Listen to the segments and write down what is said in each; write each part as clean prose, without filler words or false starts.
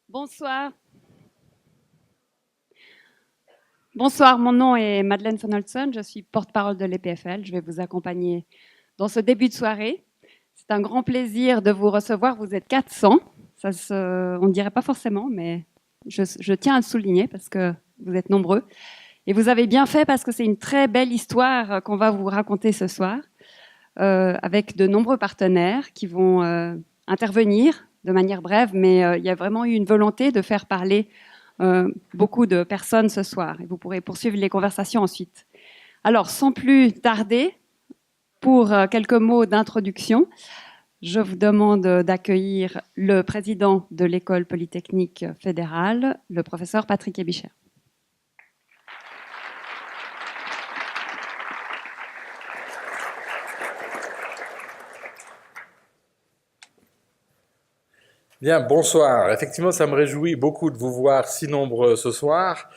Bonsoir. Bonsoir, mon nom est Madeleine Sonolson, je suis porte-parole de l'EPFL. Je vais vous accompagner dans ce début de soirée. C'est un grand plaisir de vous recevoir. Vous êtes 400, on ne dirait pas forcément, mais je tiens à le souligner parce que vous êtes nombreux. Et vous avez bien fait parce que c'est une très belle histoire qu'on va vous raconter ce soir, avec de nombreux partenaires qui vont intervenir de manière brève, mais il y a vraiment eu une volonté de faire parler beaucoup de personnes ce soir. Et vous pourrez poursuivre les conversations ensuite. Alors, sans plus tarder, pour quelques mots d'introduction, je vous demande d'accueillir le président de l'École polytechnique fédérale, le professeur Patrick Ebicher. Bien, bonsoir. Effectivement, ça me réjouit beaucoup de vous voir si nombreux ce soir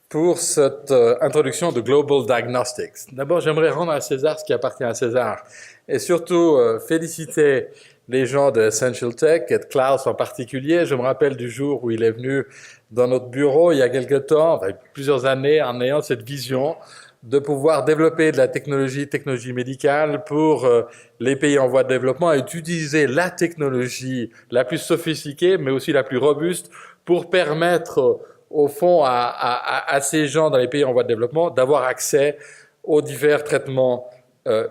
pour cette introduction de Global Diagnostics. D'abord, j'aimerais rendre à César ce qui appartient à César et surtout féliciter les gens de Essential Tech et de Klaus en particulier. Je me rappelle du jour où il est venu dans notre bureau il y a quelque temps, enfin, plusieurs années, en ayant cette vision de pouvoir développer de la technologie médicale pour les pays en voie de développement et d'utiliser la technologie la plus sophistiquée, mais aussi la plus robuste pour permettre, au fond, à ces gens dans les pays en voie de développement d'avoir accès aux divers traitements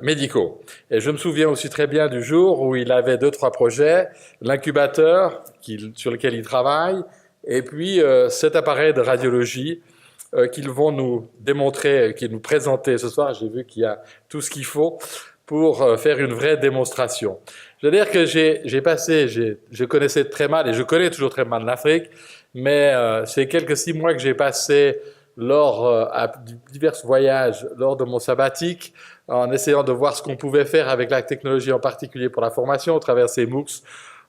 médicaux. Et je me souviens aussi très bien du jour où il avait 2-3 projets, l'incubateur sur lequel il travaille, et puis cet appareil de radiologie qu'ils vont nous démontrer, qu'ils nous présenter ce soir. J'ai vu qu'il y a tout ce qu'il faut pour faire une vraie démonstration. Je veux dire que je connaissais très mal, et je connais toujours très mal l'Afrique, mais c'est quelques 6 mois que j'ai passé lors à divers voyages lors de mon sabbatique, en essayant de voir ce qu'on pouvait faire avec la technologie, en particulier pour la formation, au travers ces MOOCs,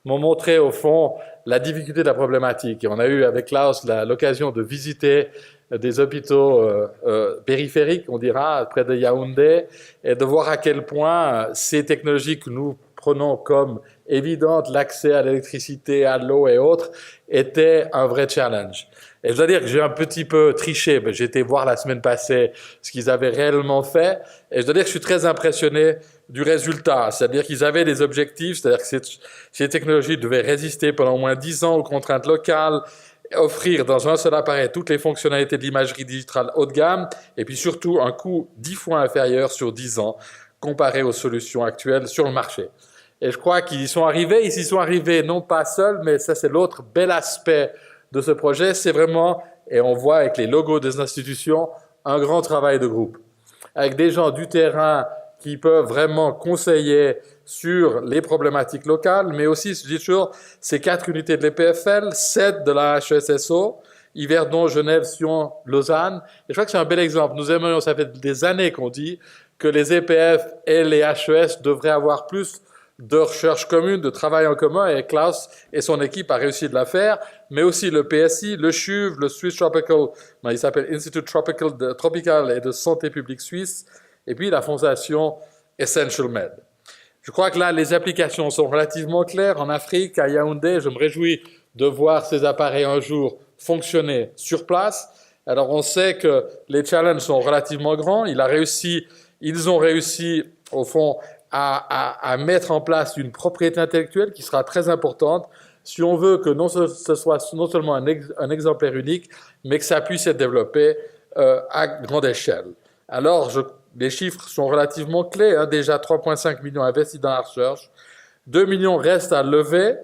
m'ont montré au fond la difficulté de la problématique. Et on a eu avec Klaus l'occasion de visiter des hôpitaux périphériques, on dira, près de Yaoundé, et de voir à quel point ces technologies que nous prenons comme évidentes, l'accès à l'électricité, à l'eau et autres, étaient un vrai challenge. Et je dois dire que j'ai un petit peu triché, mais j'ai été voir la semaine passée ce qu'ils avaient réellement fait, et je dois dire que je suis très impressionné du résultat. C'est-à-dire qu'ils avaient des objectifs, c'est-à-dire que ces technologies devaient résister pendant au moins 10 ans aux contraintes locales, offrir dans un seul appareil toutes les fonctionnalités de l'imagerie digitale haut de gamme, et puis surtout un coût 10 fois inférieur sur 10 ans, comparé aux solutions actuelles sur le marché. Et je crois qu'ils y sont arrivés. Ils y sont arrivés non pas seuls, mais ça c'est l'autre bel aspect de ce projet, c'est vraiment, et on voit avec les logos des institutions, un grand travail de groupe. Avec des gens du terrain qui peuvent vraiment conseiller sur les problématiques locales, mais aussi, je dis toujours, ces 4 unités de l'EPFL, 7 de la HESSO, Yverdon, Genève, Sion, Lausanne. Et je crois que c'est un bel exemple. Nous aimerions, ça fait des années qu'on dit que les EPF et les HES devraient avoir plus de recherche commune, de travail en commun, et Klaus et son équipe a réussi de la faire, mais aussi le PSI, le CHUV, le Swiss Tropical, il s'appelle Institute Tropical et de Santé publique suisse, et puis la fondation Essential Med. Je crois que là, les applications sont relativement claires. En Afrique, à Yaoundé, je me réjouis de voir ces appareils un jour fonctionner sur place. Alors, on sait que les challenges sont relativement grands. Ils ont réussi, au fond, à mettre en place une propriété intellectuelle qui sera très importante si on veut que ce soit non seulement un exemplaire unique, mais que ça puisse être développé à grande échelle. Alors, les chiffres sont relativement clés. Déjà 3,5 millions investis dans la recherche, 2 millions restent à lever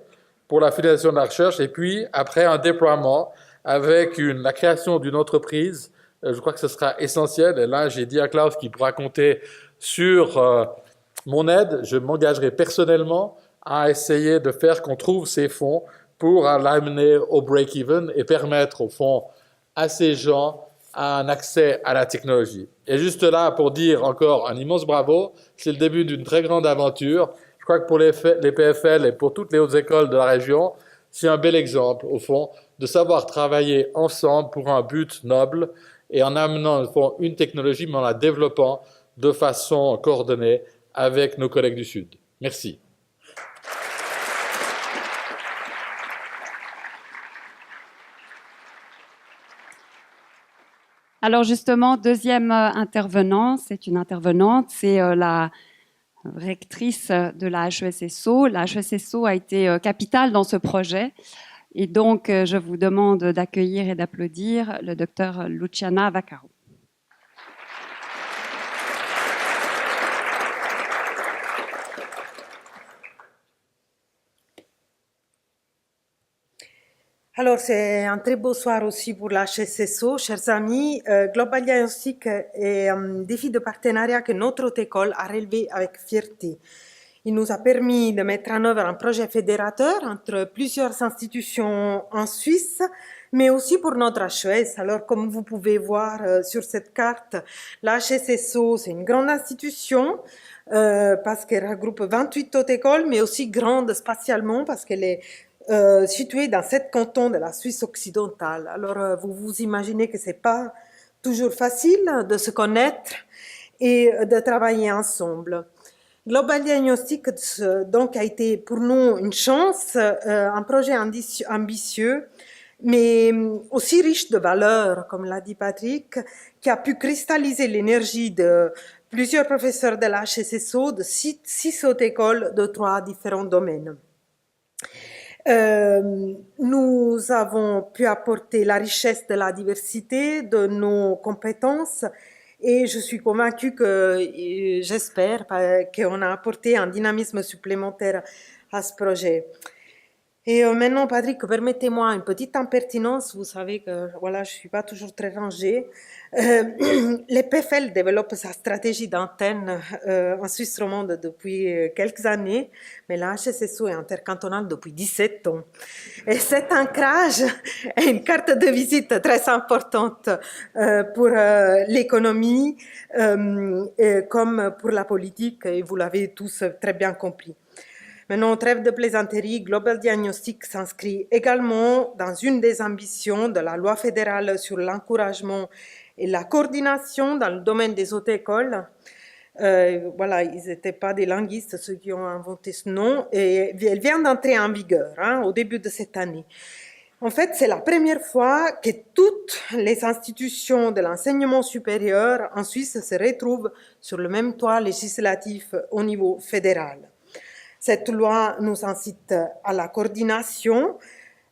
pour la finalisation de la recherche, et puis après un déploiement avec la création d'une entreprise, je crois que ce sera essentiel. Et là, j'ai dit à Klaus qu'il pourra compter sur mon aide. Je m'engagerai personnellement à essayer de faire qu'on trouve ces fonds pour l'amener au break-even et permettre, au fond, à ces gens un accès à la technologie. Et juste là, pour dire encore un immense bravo, c'est le début d'une très grande aventure. Je crois que pour les PFL et pour toutes les autres écoles de la région, c'est un bel exemple, au fond, de savoir travailler ensemble pour un but noble et en amenant, au fond, une technologie, mais en la développant de façon coordonnée avec nos collègues du Sud. Merci. Alors justement, deuxième intervenant, c'est une intervenante, c'est la rectrice de la HESSO. La HESSO a été capitale dans ce projet. Et donc, je vous demande d'accueillir et d'applaudir le docteur Luciana Vaccaro. Alors, c'est un très beau soir aussi pour la HSSO, chers amis. Global Diagnostic est un défi de partenariat que notre haute école a relevé avec fierté. Il nous a permis de mettre en œuvre un projet fédérateur entre plusieurs institutions en Suisse, mais aussi pour notre HES. Alors, comme vous pouvez voir sur cette carte, la HSSO, c'est une grande institution parce qu'elle regroupe 28 hautes écoles, mais aussi grande spatialement parce qu'elle est située dans 7 cantons de la Suisse occidentale. Alors, vous vous imaginez que c'est pas toujours facile de se connaître et de travailler ensemble. Global Diagnostic donc a été pour nous une chance, un projet ambitieux, mais aussi riche de valeurs, comme l'a dit Patrick, qui a pu cristalliser l'énergie de plusieurs professeurs de la HSSO, de 6 hautes écoles de 3 différents domaines. Nous avons pu apporter la richesse de la diversité de nos compétences et je suis convaincue j'espère qu'on a apporté un dynamisme supplémentaire à ce projet. Et maintenant, Patrick, permettez-moi une petite impertinence. Vous savez que voilà, je suis pas toujours très rangée. Les PFL développent sa stratégie d'antenne en Suisse romande depuis quelques années, mais la HSSO est intercantonale depuis 17 ans. Et cet ancrage est une carte de visite très importante pour l'économie comme pour la politique, et vous l'avez tous très bien compris. Maintenant, trêve de plaisanterie, Global Diagnostic s'inscrit également dans une des ambitions de la loi fédérale sur l'encouragement et la coordination dans le domaine des hautes écoles. Voilà, ils n'étaient pas des linguistes, ceux qui ont inventé ce nom, et elle vient d'entrer en vigueur au début de cette année. En fait, c'est la première fois que toutes les institutions de l'enseignement supérieur en Suisse se retrouvent sur le même toit législatif au niveau fédéral. Cette loi nous incite à la coordination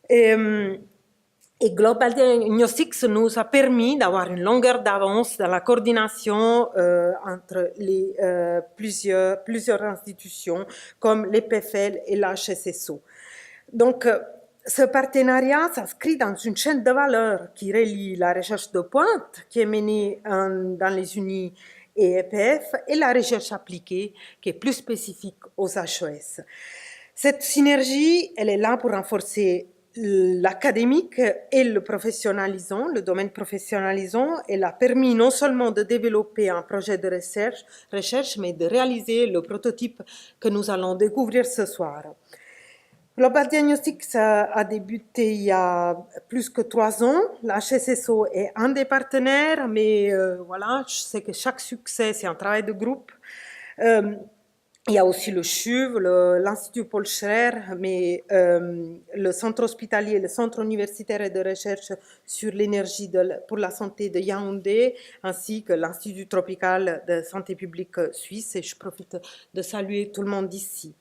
et Global Diagnostics nous a permis d'avoir une longueur d'avance dans la coordination entre les plusieurs institutions comme les PFL et la HSSO. Donc, ce partenariat s'inscrit dans une chaîne de valeur qui relie la recherche de pointe qui est menée dans les unis et EPF et la recherche appliquée qui est plus spécifique aux HES. Cette synergie, elle est là pour renforcer l'académique et le professionnalisant, le domaine professionnalisant. Elle a permis non seulement de développer un projet de recherche, mais de réaliser le prototype que nous allons découvrir ce soir. Global Diagnostics a débuté il y a plus que 3 ans. La HSSO est un des partenaires, mais voilà, je sais que chaque succès, c'est un travail de groupe. Il y a aussi le CHUV, l'Institut Paul Scherrer, mais le centre hospitalier, le centre universitaire de recherche sur l'énergie pour la santé de Yaoundé, ainsi que l'Institut tropical de santé publique suisse. Et je profite de saluer tout le monde ici.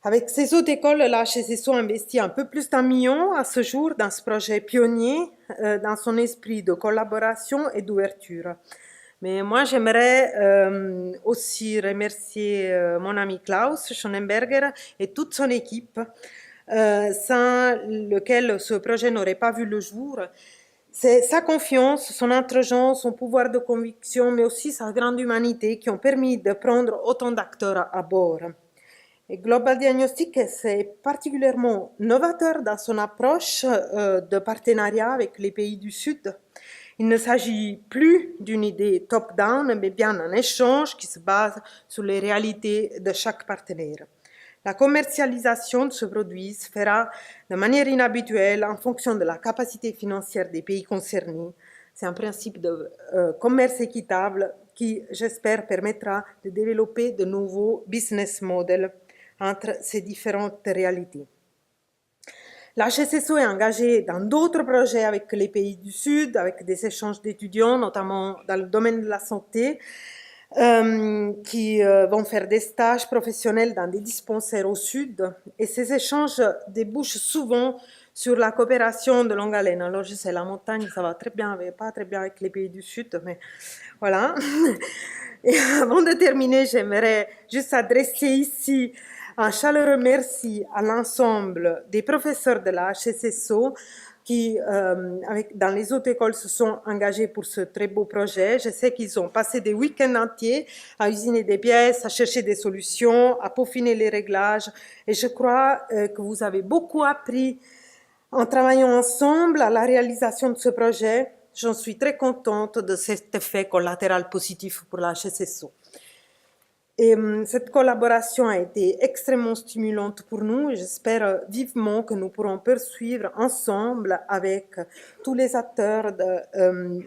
Avec ces autres écoles, la HSSO investit un peu plus d'1 million à ce jour dans ce projet pionnier, dans son esprit de collaboration et d'ouverture. Mais moi, j'aimerais aussi remercier mon ami Klaus Schonenberger et toute son équipe, sans lequel ce projet n'aurait pas vu le jour. C'est sa confiance, son intelligence, son pouvoir de conviction, mais aussi sa grande humanité qui ont permis de prendre autant d'acteurs à bord. Et Global Diagnostic, c'est particulièrement novateur dans son approche de partenariat avec les pays du Sud. Il ne s'agit plus d'une idée top-down, mais bien d'un échange qui se base sur les réalités de chaque partenaire. La commercialisation de ce produit se fera de manière inhabituelle en fonction de la capacité financière des pays concernés. C'est un principe de commerce équitable qui, j'espère, permettra de développer de nouveaux business models entre ces différentes réalités. La HSSO est engagée dans d'autres projets avec les pays du Sud, avec des échanges d'étudiants, notamment dans le domaine de la santé, qui vont faire des stages professionnels dans des dispensaires au Sud. Et ces échanges débouchent souvent sur la coopération de longue haleine. Alors, je sais, la montagne, ça va très bien, mais pas très bien avec les pays du Sud, mais voilà. Et avant de terminer, j'aimerais juste adresser ici un chaleureux merci à l'ensemble des professeurs de la HSSO qui, dans les autres écoles, se sont engagés pour ce très beau projet. Je sais qu'ils ont passé des week-ends entiers à usiner des pièces, à chercher des solutions, à peaufiner les réglages. Et je crois que vous avez beaucoup appris en travaillant ensemble à la réalisation de ce projet. J'en suis très contente de cet effet collatéral positif pour la HSSO. Et cette collaboration a été extrêmement stimulante pour nous et j'espère vivement que nous pourrons poursuivre ensemble avec tous les acteurs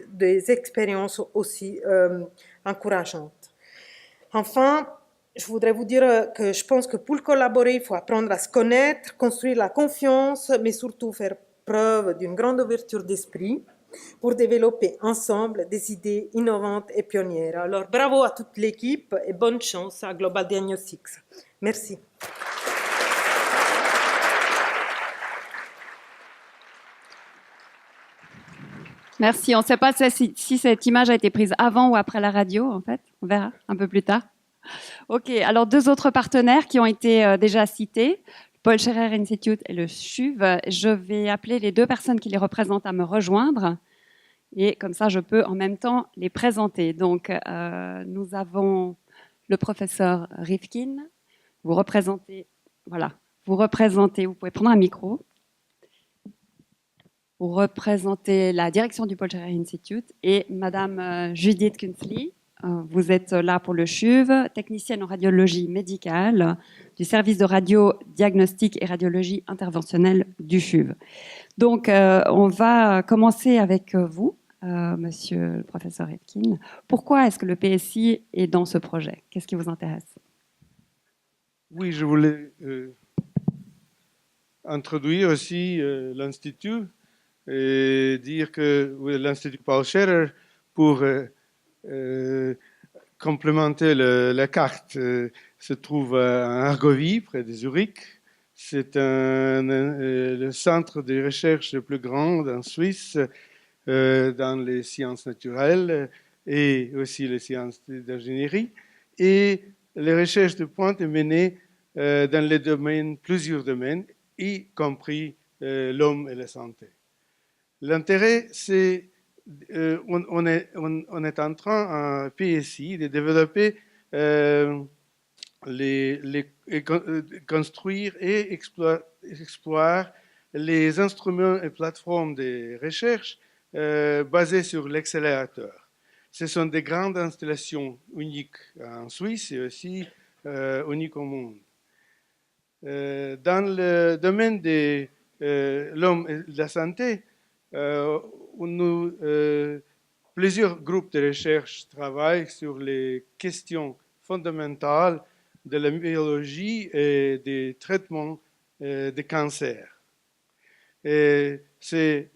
des expériences aussi encourageantes. Enfin, je voudrais vous dire que je pense que pour collaborer, il faut apprendre à se connaître, construire la confiance, mais surtout faire preuve d'une grande ouverture d'esprit pour développer ensemble des idées innovantes et pionnières. Alors, bravo à toute l'équipe et bonne chance à Global Diagnostics. Merci. Merci. On ne sait pas si cette image a été prise avant ou après la radio, en fait. On verra un peu plus tard. OK. Alors, deux autres partenaires qui ont été déjà cités, Paul Scherrer Institute et le CHUV. Je vais appeler les deux personnes qui les représentent à me rejoindre. Et comme ça, je peux en même temps les présenter. Donc, nous avons le professeur Rifkin. Vous représentez, vous pouvez prendre un micro. Vous représentez la direction du Paul Scherrer Institute et Madame Judith Kunzli. Vous êtes là pour le CHUV, technicienne en radiologie médicale du service de radio-diagnostic et radiologie interventionnelle du CHUV. Donc, on va commencer avec vous. Monsieur le professeur Rifkin, pourquoi est-ce que le PSI est dans ce projet? Qu'est-ce qui vous intéresse? Oui, je voulais introduire aussi l'Institut et dire que l'Institut Paul Scherrer, pour complémenter la carte, se trouve à Argovie, près de Zurich. C'est le centre de recherche le plus grand en Suisse, dans les sciences naturelles et aussi les sciences d'ingénierie. Et les recherches de pointe est menée dans plusieurs domaines, y compris l'homme et la santé. L'intérêt, c'est on est en train, à PSI, de développer, construire et explorer les instruments et plateformes de recherche basées sur l'accélérateur. Ce sont des grandes installations uniques en Suisse et aussi uniques au monde. Dans le domaine de l'homme et de la santé, plusieurs groupes de recherche travaillent sur les questions fondamentales de la biologie et des traitements des cancers. C'est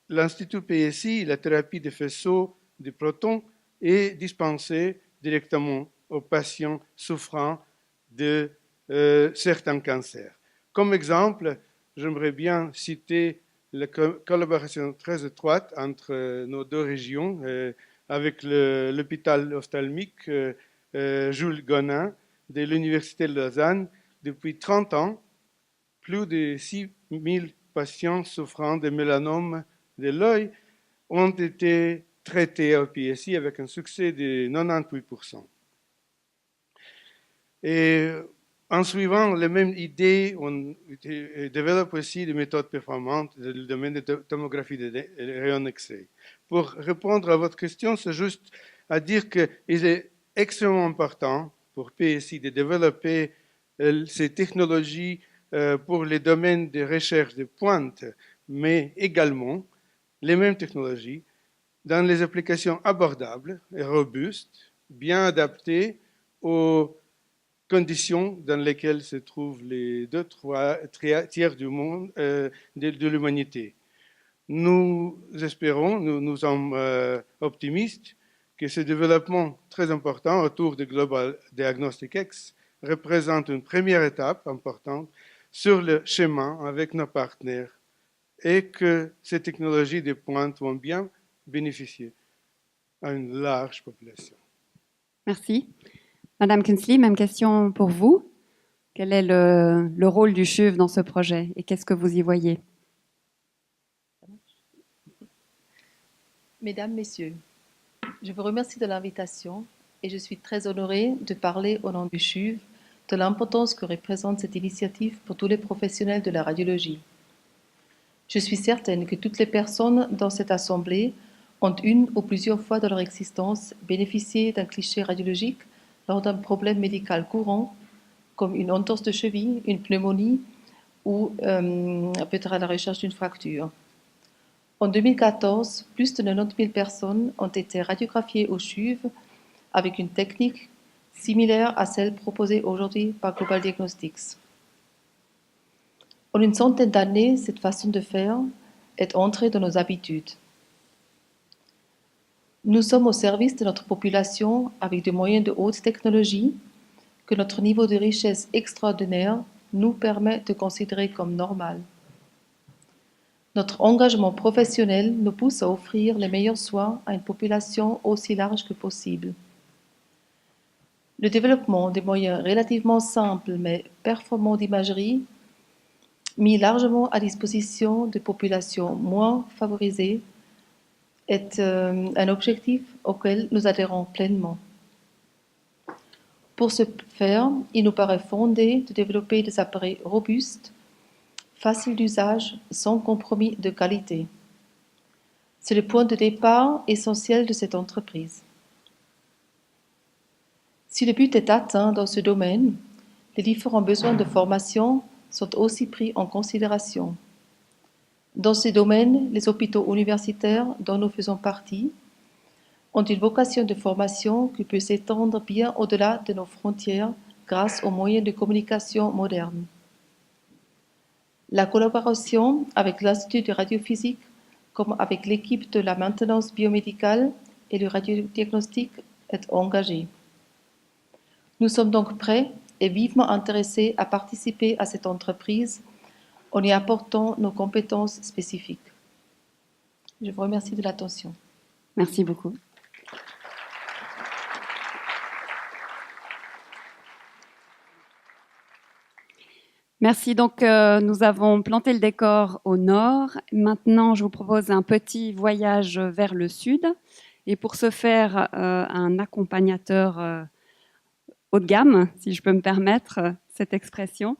l'Institut PSI, la thérapie de faisceaux de protons est dispensée directement aux patients souffrant de certains cancers. Comme exemple, j'aimerais bien citer la collaboration très étroite entre nos deux régions, avec l'hôpital ophtalmique Jules Gonin de l'Université de Lausanne. Depuis 30 ans, plus de 6 000 patients souffrant de mélanome de l'œil ont été traités au PSI avec un succès de 98%. Et en suivant les mêmes idées, on développe aussi des méthodes performantes dans le domaine de tomographie de rayons X-ray. Pour répondre à votre question, c'est juste à dire qu'il est extrêmement important pour PSI de développer ces technologies pour les domaines de recherche de pointe, mais également les mêmes technologies dans les applications abordables et robustes, bien adaptées aux conditions dans lesquelles se trouvent les 2/3 tiers du monde, de l'humanité. Nous espérons, nous sommes optimistes que ce développement très important autour de Global Diagnostic X représente une première étape importante sur le chemin avec nos partenaires et que ces technologies de pointe vont bien bénéficier à une large population. Merci. Madame Kinsley, même question pour vous. Quel est le rôle du CHUV dans ce projet et qu'est-ce que vous y voyez? Mesdames, Messieurs, je vous remercie de l'invitation et je suis très honorée de parler au nom du CHUV de l'importance que représente cette initiative pour tous les professionnels de la radiologie. Je suis certaine que toutes les personnes dans cette assemblée ont une ou plusieurs fois dans leur existence bénéficié d'un cliché radiologique lors d'un problème médical courant, comme une entorse de cheville, une pneumonie ou peut-être à la recherche d'une fracture. En 2014, plus de 90 000 personnes ont été radiographiées au CHUV avec une technique similaire à celle proposée aujourd'hui par Global Diagnostics. En une centaine d'années, cette façon de faire est entrée dans nos habitudes. Nous sommes au service de notre population avec des moyens de haute technologie que notre niveau de richesse extraordinaire nous permet de considérer comme normal. Notre engagement professionnel nous pousse à offrir les meilleurs soins à une population aussi large que possible. Le développement des moyens relativement simples mais performants d'imagerie, mis largement à disposition de populations moins favorisées, est un objectif auquel nous adhérons pleinement. Pour ce faire, il nous paraît fondé de développer des appareils robustes, faciles d'usage, sans compromis de qualité. C'est le point de départ essentiel de cette entreprise. Si le but est atteint dans ce domaine, les différents besoins de formation sont aussi pris en considération. Dans ces domaines, les hôpitaux universitaires dont nous faisons partie ont une vocation de formation qui peut s'étendre bien au-delà de nos frontières grâce aux moyens de communication modernes. La collaboration avec l'Institut de radiophysique comme avec l'équipe de la maintenance biomédicale et le radiodiagnostic est engagée. Nous sommes donc prêts et vivement intéressés à participer à cette entreprise en y apportant nos compétences spécifiques. Je vous remercie de l'attention. Merci beaucoup. Merci. Donc, nous avons planté le décor au nord. Maintenant, je vous propose un petit voyage vers le sud. Et pour ce faire, un accompagnateur haut de gamme, si je peux me permettre cette expression,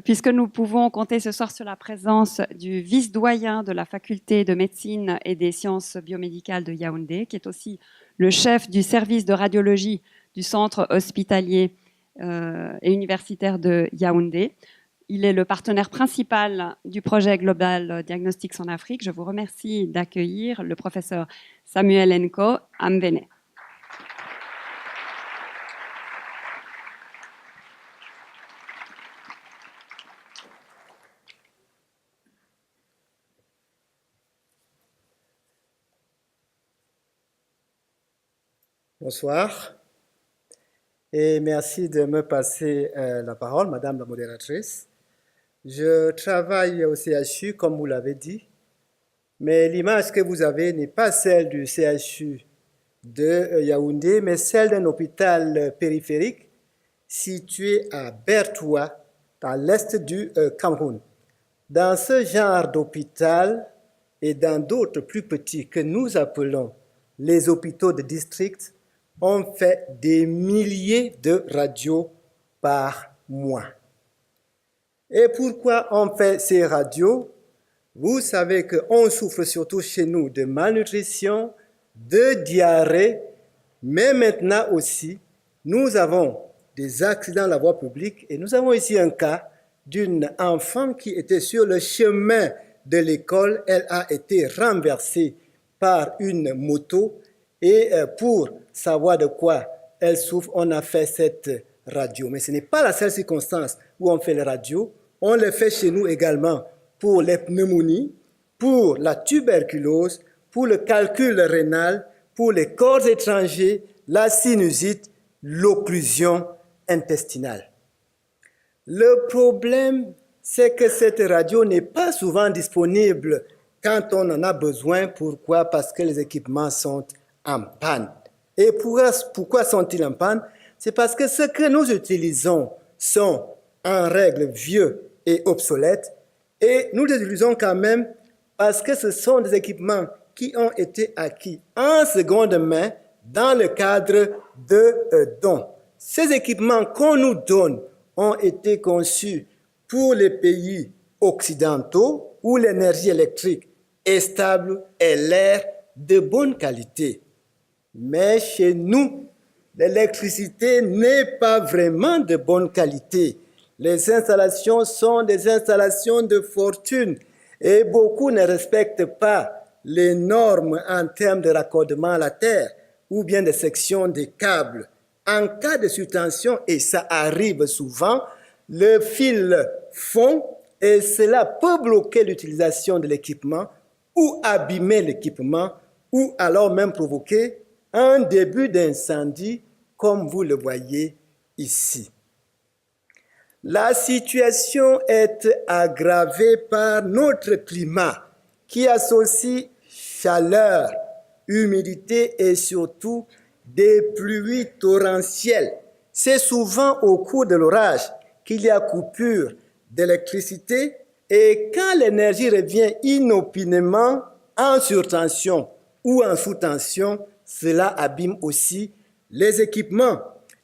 puisque nous pouvons compter ce soir sur la présence du vice-doyen de la faculté de médecine et des sciences biomédicales de Yaoundé, qui est aussi le chef du service de radiologie du centre hospitalier et universitaire de Yaoundé. Il est le partenaire principal du projet Global Diagnostics en Afrique. Je vous remercie d'accueillir le professeur Samuel Nko Ambene. Bonsoir et merci de me passer la parole, Madame la modératrice. Je travaille au CHU, comme vous l'avez dit, mais l'image que vous avez n'est pas celle du CHU de Yaoundé, mais celle d'un hôpital périphérique situé à Bertoua, dans l'est du Cameroun. Dans ce genre d'hôpital et dans d'autres plus petits que nous appelons les hôpitaux de district, on fait des milliers de radios par mois. Et pourquoi on fait ces radios? Vous savez qu'on souffre surtout chez nous de malnutrition, de diarrhée, mais maintenant aussi, nous avons des accidents à la voie publique et nous avons ici un cas d'une enfant qui était sur le chemin de l'école. Elle a été renversée par une moto et pour savoir de quoi elle souffre, on a fait cette radio. Mais ce n'est pas la seule circonstance où on fait les radios. On les fait chez nous également pour les pneumonies, pour la tuberculose, pour le calcul rénal, pour les corps étrangers, la sinusite, l'occlusion intestinale. Le problème, c'est que cette radio n'est pas souvent disponible quand on en a besoin. Pourquoi? Parce que les équipements sont en panne. Et pourquoi sont-ils en panne? C'est parce que ce que nous utilisons sont en règle vieux et obsolètes, et nous les utilisons quand même parce que ce sont des équipements qui ont été acquis en seconde main dans le cadre de dons. Ces équipements qu'on nous donne ont été conçus pour les pays occidentaux où l'énergie électrique est stable et l'air de bonne qualité. Mais chez nous, l'électricité n'est pas vraiment de bonne qualité. Les installations sont des installations de fortune et beaucoup ne respectent pas les normes en termes de raccordement à la terre ou bien de section des câbles. En cas de surtension, et ça arrive souvent, le fil fond et cela peut bloquer l'utilisation de l'équipement ou abîmer l'équipement ou alors même provoquer un début d'incendie comme vous le voyez ici. La situation est aggravée par notre climat qui associe chaleur, humidité et surtout des pluies torrentielles. C'est souvent au cours de l'orage qu'il y a coupure d'électricité et quand l'énergie revient inopinément en surtension ou en sous-tension, cela abîme aussi les équipements.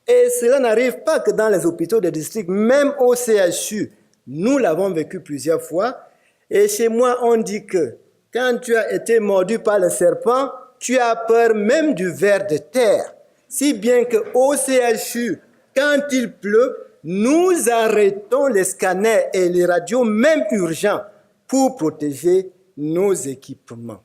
Et cela n'arrive pas que dans les hôpitaux de district, même au CHU. Nous l'avons vécu plusieurs fois. Et chez moi, on dit que quand tu as été mordu par le serpent, tu as peur même du ver de terre. Si bien qu'au CHU, quand il pleut, nous arrêtons les scanners et les radios, même urgents, pour protéger nos équipements.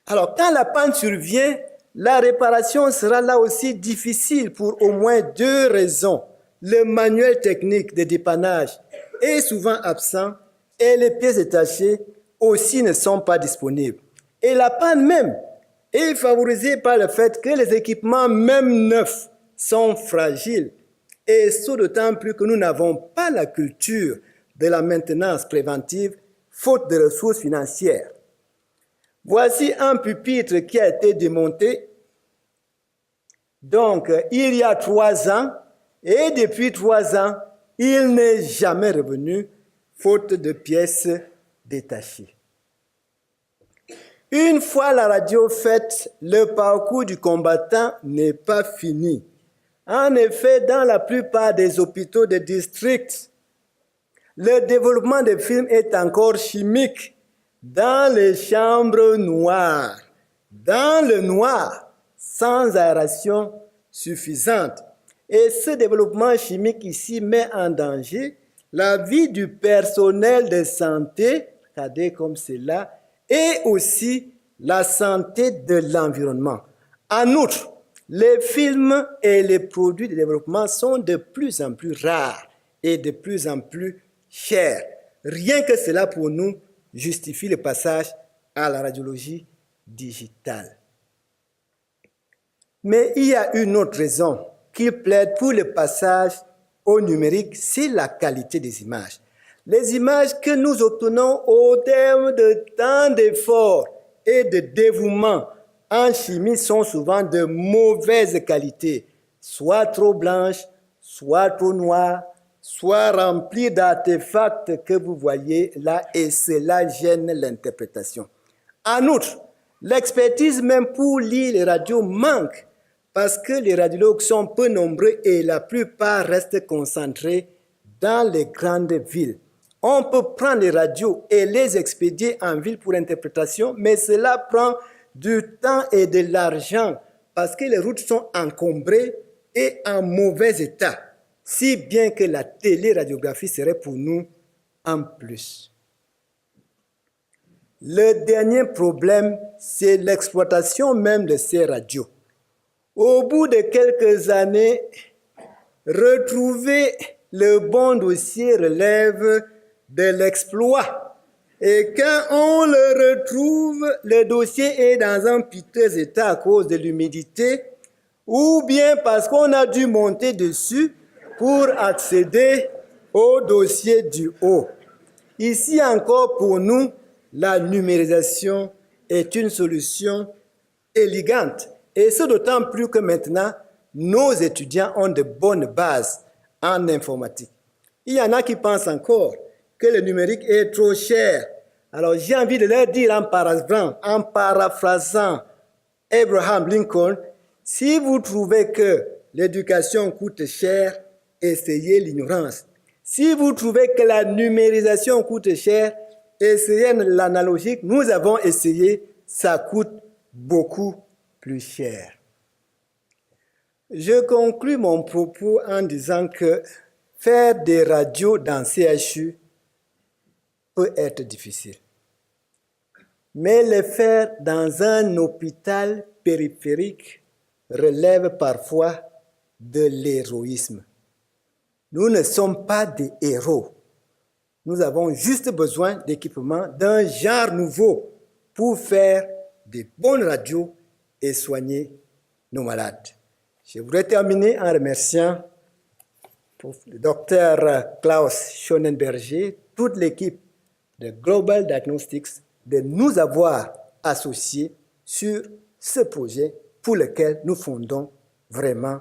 Alors, quand la panne survient, la réparation sera là aussi difficile pour au moins deux raisons. Le manuel technique de dépannage est souvent absent et les pièces détachées aussi ne sont pas disponibles. Et la panne même est favorisée par le fait que les équipements, même neufs, sont fragiles. Et ce d'autant plus que nous n'avons pas la culture de la maintenance préventive, faute de ressources financières. Voici un pupitre qui a été démonté. Donc, il y a 3 ans, et depuis 3 ans, il n'est jamais revenu, faute de pièces détachées. Une fois la radio faite, le parcours du combattant n'est pas fini. En effet, dans la plupart des hôpitaux de district, le développement des films est encore chimique. Dans les chambres noires, dans le noir, sans aération suffisante. Et ce développement chimique ici met en danger la vie du personnel de santé, regardez comme c'est là, et aussi la santé de l'environnement. En outre, les films et les produits de développement sont de plus en plus rares et de plus en plus chers. Rien que cela pour nous justifie le passage à la radiologie digitale. Mais il y a une autre raison qui plaide pour le passage au numérique, c'est la qualité des images. Les images que nous obtenons au terme de tant d'efforts et de dévouement en chimie sont souvent de mauvaise qualité, soit trop blanches, soit trop noires, soit rempli d'artefacts que vous voyez là, et cela gêne l'interprétation. En outre, l'expertise même pour lire les radios manque parce que les radiologues sont peu nombreux et la plupart restent concentrés dans les grandes villes. On peut prendre les radios et les expédier en ville pour interprétation, mais cela prend du temps et de l'argent parce que les routes sont encombrées et en mauvais état. Si bien que la téléradiographie serait pour nous un plus. Le dernier problème, c'est l'exploitation même de ces radios. Au bout de quelques années, retrouver le bon dossier relève de l'exploit. Et quand on le retrouve, le dossier est dans un piteux état à cause de l'humidité ou bien parce qu'on a dû monter dessus pour accéder au dossier du haut. Ici encore, pour nous, la numérisation est une solution élégante. Et ce d'autant plus que maintenant, nos étudiants ont de bonnes bases en informatique. Il y en a qui pensent encore que le numérique est trop cher. Alors j'ai envie de leur dire en paraphrasant Abraham Lincoln, si vous trouvez que l'éducation coûte cher, essayez l'ignorance. Si vous trouvez que la numérisation coûte cher, essayez l'analogique. Nous avons essayé, ça coûte beaucoup plus cher. Je conclus mon propos en disant que faire des radios dans CHU peut être difficile. Mais le faire dans un hôpital périphérique relève parfois de l'héroïsme. Nous ne sommes pas des héros. Nous avons juste besoin d'équipements d'un genre nouveau pour faire des bonnes radios et soigner nos malades. Je voudrais terminer en remerciant le docteur Klaus Schonenberger, toute l'équipe de Global Diagnostics de nous avoir associés sur ce projet pour lequel nous fondons vraiment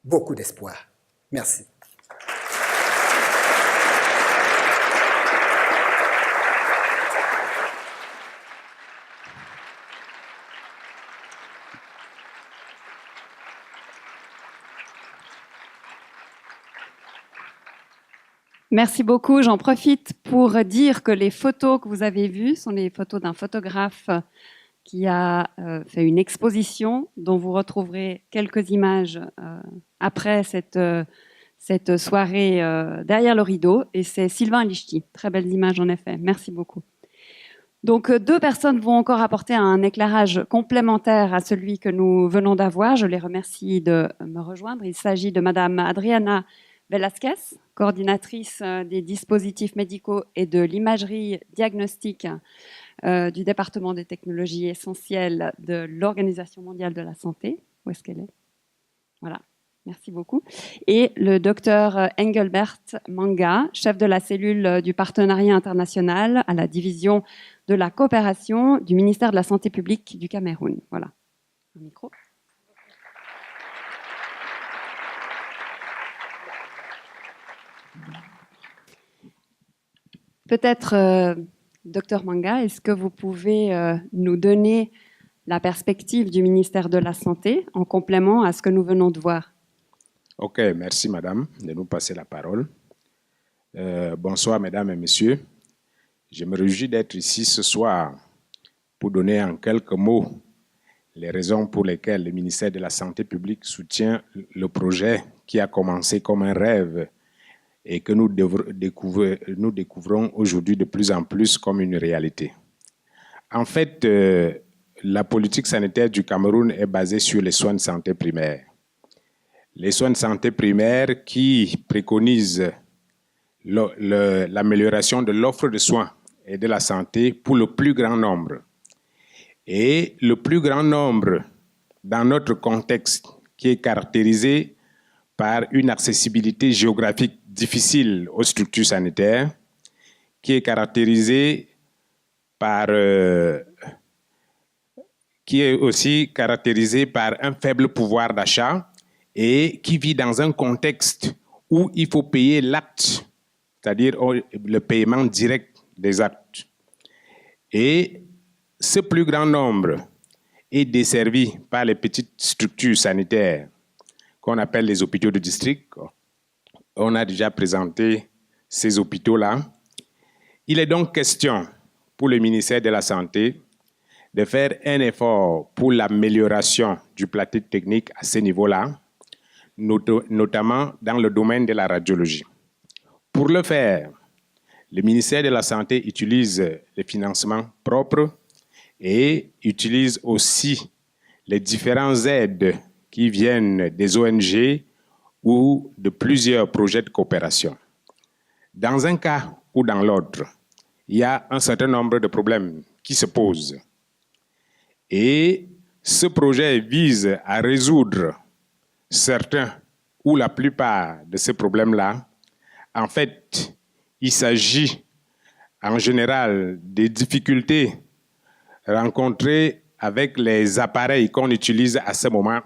beaucoup d'espoir. Merci. Merci beaucoup. J'en profite pour dire que les photos que vous avez vues sont les photos d'un photographe qui a fait une exposition dont vous retrouverez quelques images après cette soirée derrière le rideau. Et c'est Sylvain Lichty. Très belles images en effet. Merci beaucoup. Donc, deux personnes vont encore apporter un éclairage complémentaire à celui que nous venons d'avoir. Je les remercie de me rejoindre. Il s'agit de Madame Adriana Velasquez, coordinatrice des dispositifs médicaux et de l'imagerie diagnostique du département des technologies essentielles de l'Organisation mondiale de la santé. Où est-ce qu'elle est ? Voilà, merci beaucoup. Et le docteur Engelbert Manga, chef de la cellule du partenariat international à la division de la coopération du ministère de la Santé publique du Cameroun. Voilà, un micro. Peut-être, docteur Manga, est-ce que vous pouvez nous donner la perspective du ministère de la Santé en complément à ce que nous venons de voir? Ok, merci madame de nous passer la parole. Bonsoir mesdames et messieurs. Je me réjouis d'être ici ce soir pour donner en quelques mots les raisons pour lesquelles le ministère de la Santé publique soutient le projet qui a commencé comme un rêve et que nous découvrons aujourd'hui de plus en plus comme une réalité. En fait, la politique sanitaire du Cameroun est basée sur les soins de santé primaires. Les soins de santé primaires qui préconisent l'amélioration de l'offre de soins et de la santé pour le plus grand nombre. Et le plus grand nombre dans notre contexte qui est caractérisé par une accessibilité géographique difficile aux structures sanitaires, qui est caractérisé par qui est aussi caractérisé par un faible pouvoir d'achat et qui vit dans un contexte où il faut payer l'acte, c'est-à-dire le paiement direct des actes. Et ce plus grand nombre est desservi par les petites structures sanitaires qu'on appelle les hôpitaux de district. On a déjà présenté ces hôpitaux-là. Il est donc question pour le ministère de la Santé de faire un effort pour l'amélioration du plateau technique à ce niveau-là, notamment dans le domaine de la radiologie. Pour le faire, le ministère de la Santé utilise les financements propres et utilise aussi les différentes aides qui viennent des ONG ou de plusieurs projets de coopération. Dans un cas ou dans l'autre, il y a un certain nombre de problèmes qui se posent. Et ce projet vise à résoudre certains ou la plupart de ces problèmes-là. En fait, il s'agit en général des difficultés rencontrées avec les appareils qu'on utilise à ce moment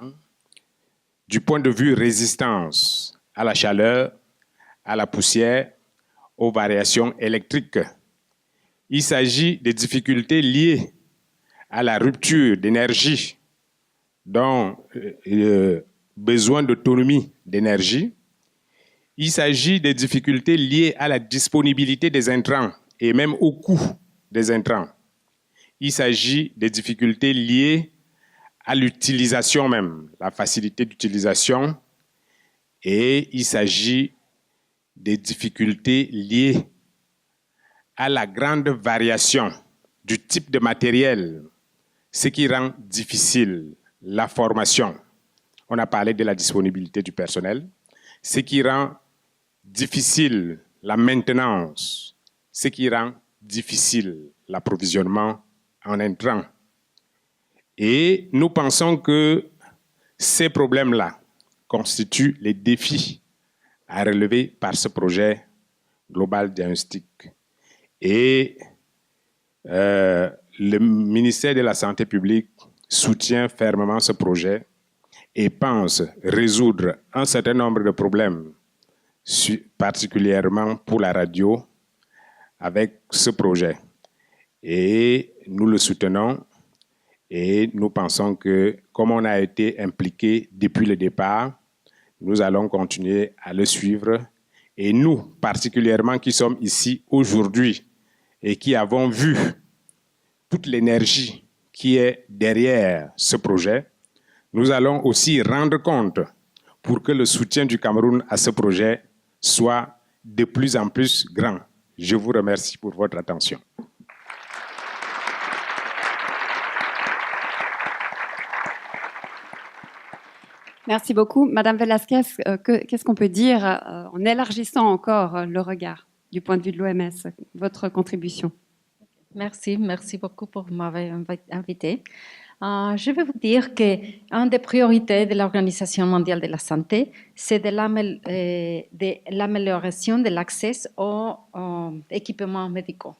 du point de vue résistance à la chaleur, à la poussière, aux variations électriques. Il s'agit des difficultés liées à la rupture d'énergie, dont besoin d'autonomie d'énergie. Il s'agit des difficultés liées à la disponibilité des intrants et même au coût des intrants. Il s'agit des difficultés liées à l'utilisation même, la facilité d'utilisation, et il s'agit des difficultés liées à la grande variation du type de matériel, ce qui rend difficile la formation. On a parlé de la disponibilité du personnel, ce qui rend difficile la maintenance, ce qui rend difficile l'approvisionnement en intrants. Et nous pensons que ces problèmes-là constituent les défis à relever par ce projet Global Diagnostic. Et le ministère de la Santé publique soutient fermement ce projet et pense résoudre un certain nombre de problèmes, particulièrement pour la radio, avec ce projet. Et nous le soutenons et nous pensons que, comme on a été impliqué depuis le départ, nous allons continuer à le suivre. Et nous, particulièrement, qui sommes ici aujourd'hui et qui avons vu toute l'énergie qui est derrière ce projet, nous allons aussi rendre compte pour que le soutien du Cameroun à ce projet soit de plus en plus grand. Je vous remercie pour votre attention. Merci beaucoup. Madame Velasquez, qu'est-ce qu'on peut dire en élargissant encore le regard du point de vue de l'OMS, votre contribution? Merci beaucoup pour m'avoir invité. Je vais vous dire qu'une des priorités de l'Organisation mondiale de la santé, c'est de l'amélioration de l'accès aux équipements médicaux.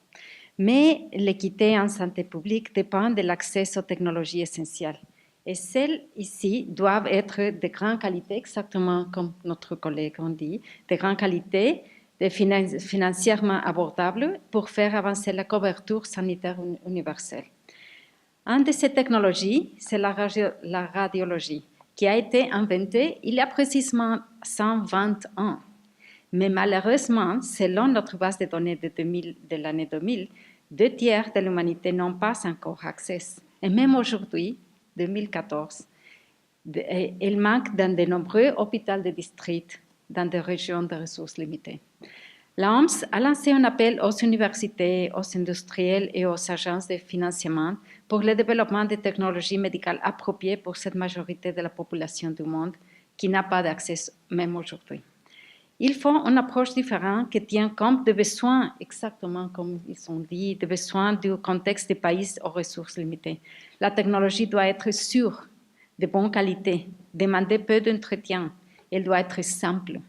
Mais l'équité en santé publique dépend de l'accès aux technologies essentielles. Et celles ici doivent être de grande qualité, exactement comme notre collègue a dit, de grande qualité, financièrement abordables pour faire avancer la couverture sanitaire universelle. Une de ces technologies, c'est la radiologie, qui a été inventée il y a précisément 120 ans. Mais malheureusement, selon notre base de données de l'année 2000, 2/3 de l'humanité n'ont pas encore accès. Et même aujourd'hui, 2014, il manque dans de nombreux hôpitaux de district dans des régions de ressources limitées. L'OMS a lancé un appel aux universités, aux industriels et aux agences de financement pour le développement de technologies médicales appropriées pour cette majorité de la population du monde qui n'a pas d'accès même aujourd'hui. Il faut une approche différente qui tient compte des besoins, exactement comme ils ont dit, des besoins du contexte des pays aux ressources limitées. La technologie doit être sûre, de bonne qualité, demander peu d'entretien. Elle doit être simple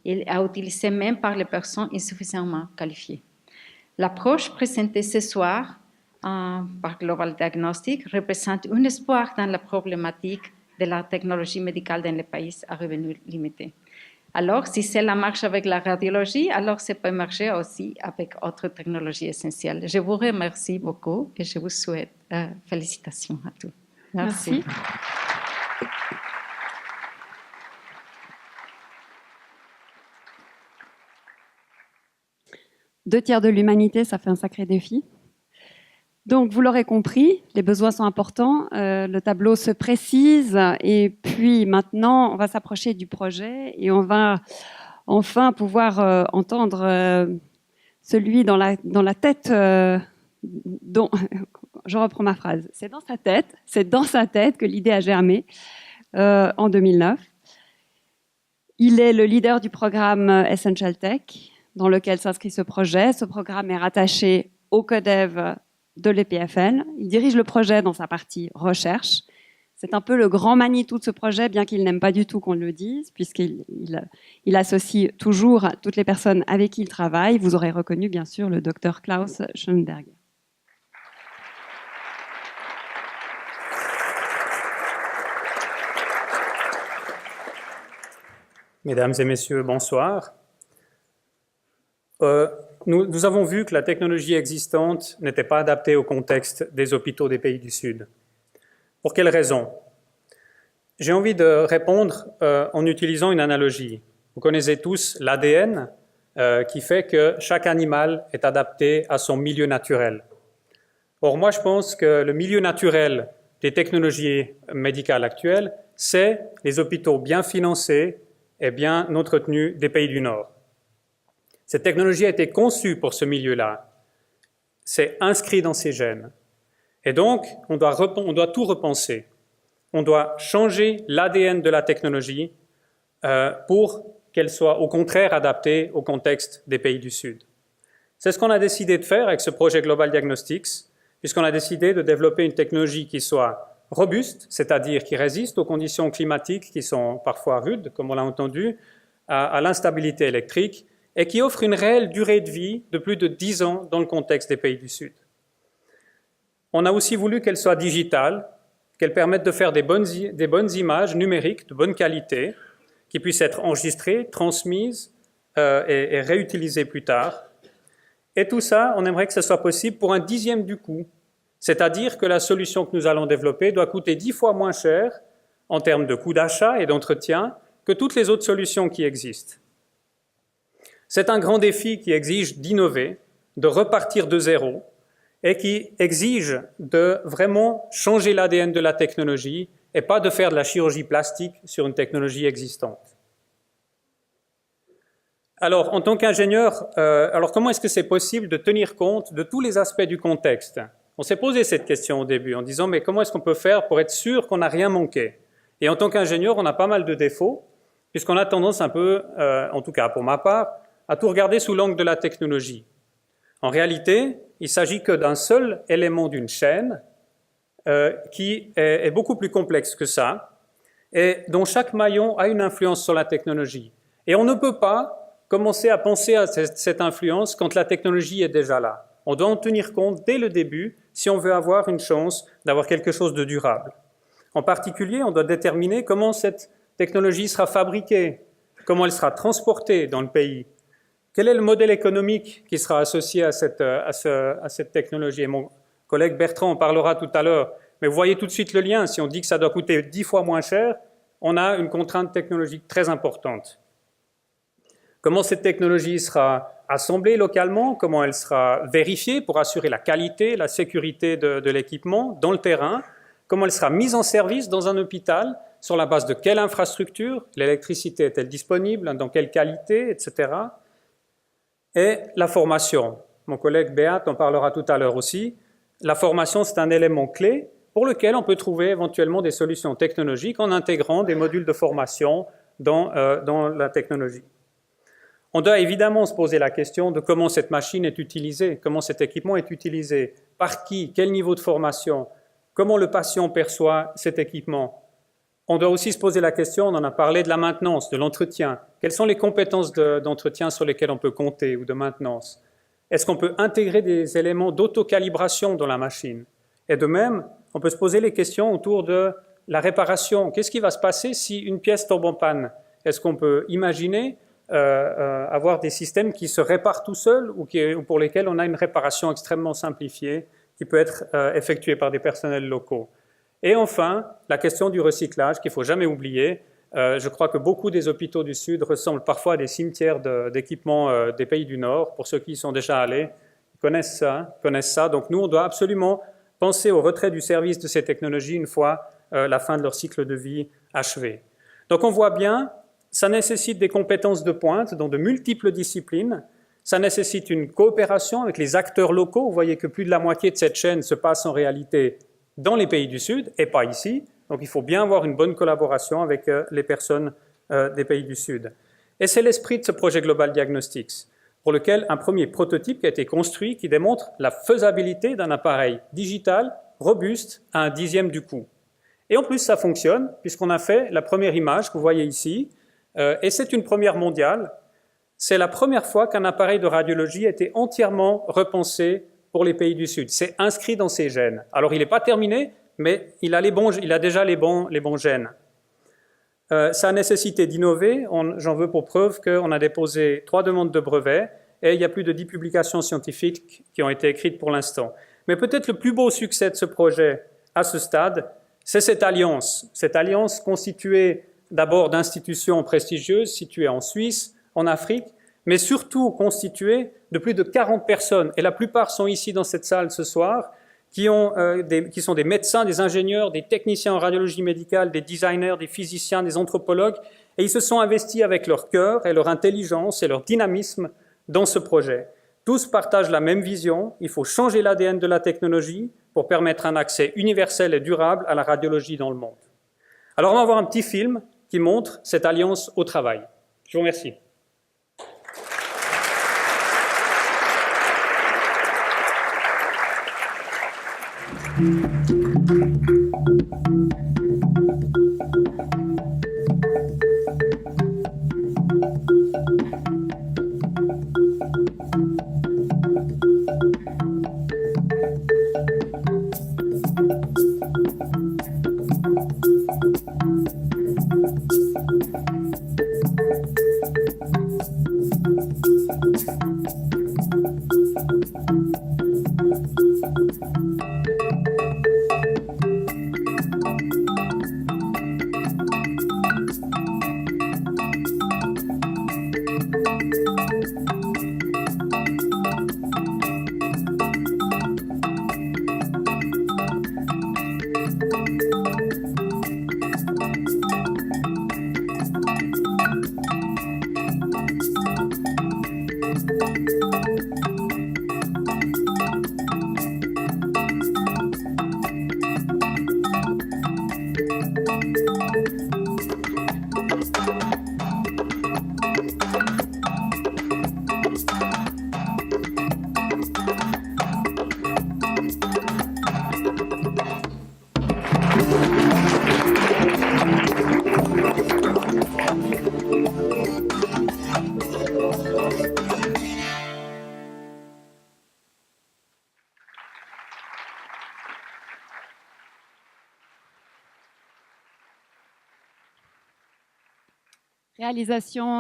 et à utiliser même par les personnes insuffisamment qualifiées. L'approche présentée ce soir par Global Diagnostic représente un espoir dans la problématique de la technologie médicale dans les pays à revenus limités. Alors, si cela marche avec la radiologie, alors ça peut marcher aussi avec d'autres technologies essentielles. Je vous remercie beaucoup et je vous souhaite félicitations à tous. Merci. Deux tiers de l'humanité, ça fait un sacré défi. Donc, vous l'aurez compris, les besoins sont importants, le tableau se précise, et puis maintenant, on va s'approcher du projet et on va enfin pouvoir entendre celui dans la tête dont... Je reprends ma phrase. C'est dans sa tête que l'idée a germé. en 2009. Il est le leader du programme Essential Tech, dans lequel s'inscrit ce projet. Ce programme est rattaché au CODEV de l'EPFL. Il dirige le projet dans sa partie recherche. C'est un peu le grand Manitou de ce projet, bien qu'il n'aime pas du tout qu'on le dise, puisqu'il associe toujours toutes les personnes avec qui il travaille. Vous aurez reconnu, bien sûr, le docteur Klaus Schoenberger. Mesdames et messieurs, bonsoir. Nous avons vu que la technologie existante n'était pas adaptée au contexte des hôpitaux des pays du Sud. Pour quelles raisons? J'ai envie de répondre en utilisant une analogie. Vous connaissez tous l'ADN qui fait que chaque animal est adapté à son milieu naturel. Or, moi, je pense que le milieu naturel des technologies médicales actuelles, c'est les hôpitaux bien financés et bien entretenus des pays du Nord. Cette technologie a été conçue pour ce milieu-là. C'est inscrit dans ses gènes. Et donc, on doit tout repenser. On doit changer l'ADN de la technologie pour qu'elle soit au contraire adaptée au contexte des pays du Sud. C'est ce qu'on a décidé de faire avec ce projet Global Diagnostics, puisqu'on a décidé de développer une technologie qui soit robuste, c'est-à-dire qui résiste aux conditions climatiques qui sont parfois rudes, comme on l'a entendu, à l'instabilité électrique, et qui offre une réelle durée de vie de plus de 10 ans dans le contexte des pays du Sud. On a aussi voulu qu'elle soit digitale, qu'elle permette de faire des bonnes images numériques de bonne qualité, qui puissent être enregistrées, transmises et réutilisées plus tard. Et tout ça, on aimerait que ce soit possible pour un dixième du coût, c'est-à-dire que la solution que nous allons développer doit coûter 10 fois moins cher en termes de coût d'achat et d'entretien que toutes les autres solutions qui existent. C'est un grand défi qui exige d'innover, de repartir de zéro et qui exige de vraiment changer l'ADN de la technologie et pas de faire de la chirurgie plastique sur une technologie existante. Alors, en tant qu'ingénieur, comment est-ce que c'est possible de tenir compte de tous les aspects du contexte? On s'est posé cette question au début en disant, mais comment est-ce qu'on peut faire pour être sûr qu'on n'a rien manqué? Et en tant qu'ingénieur, on a pas mal de défauts, puisqu'on a tendance un peu, en tout cas pour ma part, à tout regarder sous l'angle de la technologie. En réalité, il ne s'agit que d'un seul élément d'une chaîne qui est beaucoup plus complexe que ça et dont chaque maillon a une influence sur la technologie. Et on ne peut pas commencer à penser à cette influence quand la technologie est déjà là. On doit en tenir compte dès le début si on veut avoir une chance d'avoir quelque chose de durable. En particulier, on doit déterminer comment cette technologie sera fabriquée, comment elle sera transportée dans le pays. Quel est le modèle économique qui sera associé à cette technologie? Et mon collègue Bertrand en parlera tout à l'heure. Mais vous voyez tout de suite le lien. Si on dit que ça doit coûter 10 fois moins cher, on a une contrainte technologique très importante. Comment cette technologie sera assemblée localement? Comment elle sera vérifiée pour assurer la qualité, la sécurité de l'équipement dans le terrain? Comment elle sera mise en service dans un hôpital? Sur la base de quelle infrastructure? L'électricité est-elle disponible? Dans quelle qualité? Etc. Et la formation. Mon collègue Beat en parlera tout à l'heure aussi. La formation, c'est un élément clé pour lequel on peut trouver éventuellement des solutions technologiques en intégrant des modules de formation dans la technologie. On doit évidemment se poser la question de comment cette machine est utilisée, comment cet équipement est utilisé, par qui, quel niveau de formation, comment le patient perçoit cet équipement. On doit aussi se poser la question, on en a parlé, de la maintenance, de l'entretien. Quelles sont les compétences d'entretien sur lesquelles on peut compter ou de maintenance? Est-ce qu'on peut intégrer des éléments d'autocalibration dans la machine? Et de même, on peut se poser les questions autour de la réparation. Qu'est-ce qui va se passer si une pièce tombe en panne? Est-ce qu'on peut imaginer avoir des systèmes qui se réparent tout seuls ou pour lesquels on a une réparation extrêmement simplifiée qui peut être effectuée par des personnels locaux? Et enfin, la question du recyclage qu'il ne faut jamais oublier. Je crois que beaucoup des hôpitaux du Sud ressemblent parfois à des cimetières d'équipements des pays du Nord. Pour ceux qui y sont déjà allés, connaissent ça. Donc nous, on doit absolument penser au retrait du service de ces technologies une fois la fin de leur cycle de vie achevée. Donc on voit bien, ça nécessite des compétences de pointe dans de multiples disciplines. Ça nécessite une coopération avec les acteurs locaux. Vous voyez que plus de la moitié de cette chaîne se passe en réalité dans les pays du Sud et pas ici. Donc il faut bien avoir une bonne collaboration avec les personnes des pays du Sud. Et c'est l'esprit de ce projet Global Diagnostics, pour lequel un premier prototype qui a été construit qui démontre la faisabilité d'un appareil digital robuste à 1/10 du coût. Et en plus, ça fonctionne, puisqu'on a fait la première image que vous voyez ici, et c'est une première mondiale. C'est la première fois qu'un appareil de radiologie a été entièrement repensé pour les pays du Sud. C'est inscrit dans ses gènes. Alors, il n'est pas terminé, mais il a déjà les bons gènes. Ça a nécessité d'innover. J'en veux pour preuve qu'on a déposé 3 demandes de brevets et il y a plus de 10 publications scientifiques qui ont été écrites pour l'instant. Mais peut-être le plus beau succès de ce projet à ce stade, c'est cette alliance constituée d'abord d'institutions prestigieuses situées en Suisse, en Afrique, mais surtout constituée de plus de 40 personnes, et la plupart sont ici dans cette salle ce soir, qui sont des médecins, des ingénieurs, des techniciens en radiologie médicale, des designers, des physiciens, des anthropologues, et ils se sont investis avec leur cœur et leur intelligence et leur dynamisme dans ce projet. Tous partagent la même vision, il faut changer l'ADN de la technologie pour permettre un accès universel et durable à la radiologie dans le monde. Alors on va voir un petit film qui montre cette alliance au travail. Je vous remercie.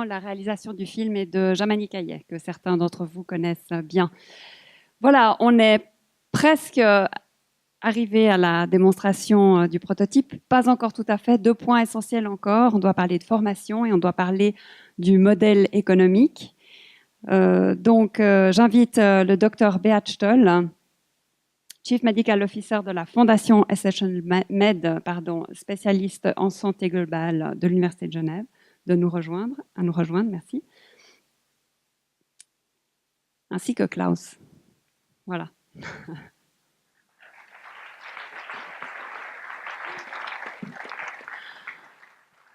La réalisation du film est de Jamani Kaye, que certains d'entre vous connaissent bien. Voilà, on est presque arrivé à la démonstration du prototype. Pas encore tout à fait. 2 points essentiels encore. On doit parler de formation et on doit parler du modèle économique. J'invite le docteur Beat Stoll, Chief Medical Officer de la Fondation Essential Med, spécialiste en santé globale de l'Université de Genève, à nous rejoindre, merci. Ainsi que Klaus. Voilà.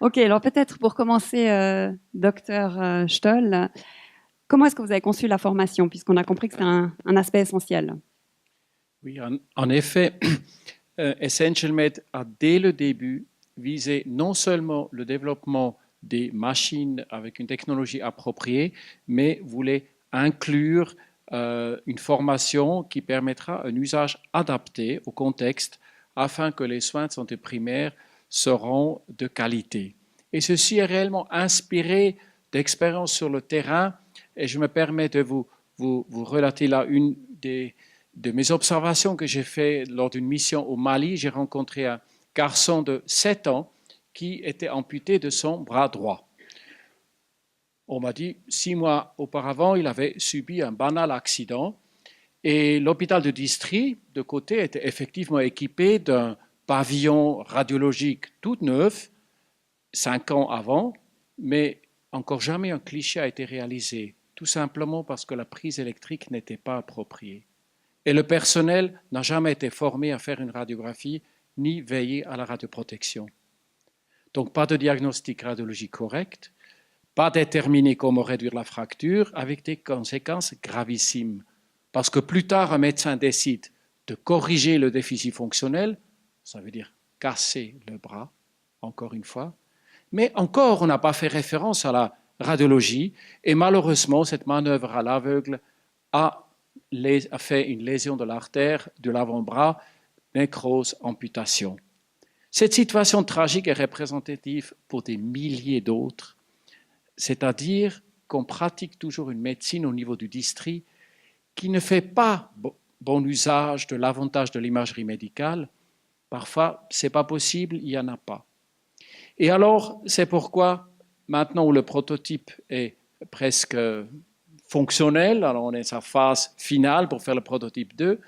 Ok, alors peut-être pour commencer, docteur Stoll, comment est-ce que vous avez conçu la formation, puisqu'on a compris que c'est un aspect essentiel? Oui, en effet, Essential Med a dès le début visé non seulement le développement des machines avec une technologie appropriée, mais voulait inclure une formation qui permettra un usage adapté au contexte afin que les soins de santé primaire seront de qualité. Et ceci est réellement inspiré d'expériences sur le terrain, et je me permets de vous relater là une de mes observations que j'ai faites lors d'une mission au Mali. J'ai rencontré un garçon de 7 ans qui était amputé de son bras droit. On m'a dit 6 mois auparavant, il avait subi un banal accident et l'hôpital de district de côté était effectivement équipé d'un pavillon radiologique tout neuf, 5 ans avant, mais encore jamais un cliché a été réalisé, tout simplement parce que la prise électrique n'était pas appropriée. Et le personnel n'a jamais été formé à faire une radiographie ni veiller à la radioprotection. Donc pas de diagnostic radiologique correct, pas déterminé comment réduire la fracture, avec des conséquences gravissimes. Parce que plus tard, un médecin décide de corriger le déficit fonctionnel, ça veut dire casser le bras, encore une fois, mais encore on n'a pas fait référence à la radiologie, et malheureusement cette manœuvre à l'aveugle a fait une lésion de l'artère de l'avant-bras, nécrose, amputation. Cette situation tragique est représentative pour des milliers d'autres, c'est-à-dire qu'on pratique toujours une médecine au niveau du district qui ne fait pas bon usage de l'avantage de l'imagerie médicale. Parfois, ce n'est pas possible, il n'y en a pas. Et alors, c'est pourquoi, maintenant où le prototype est presque fonctionnel, alors on est à sa phase finale pour faire le prototype 2,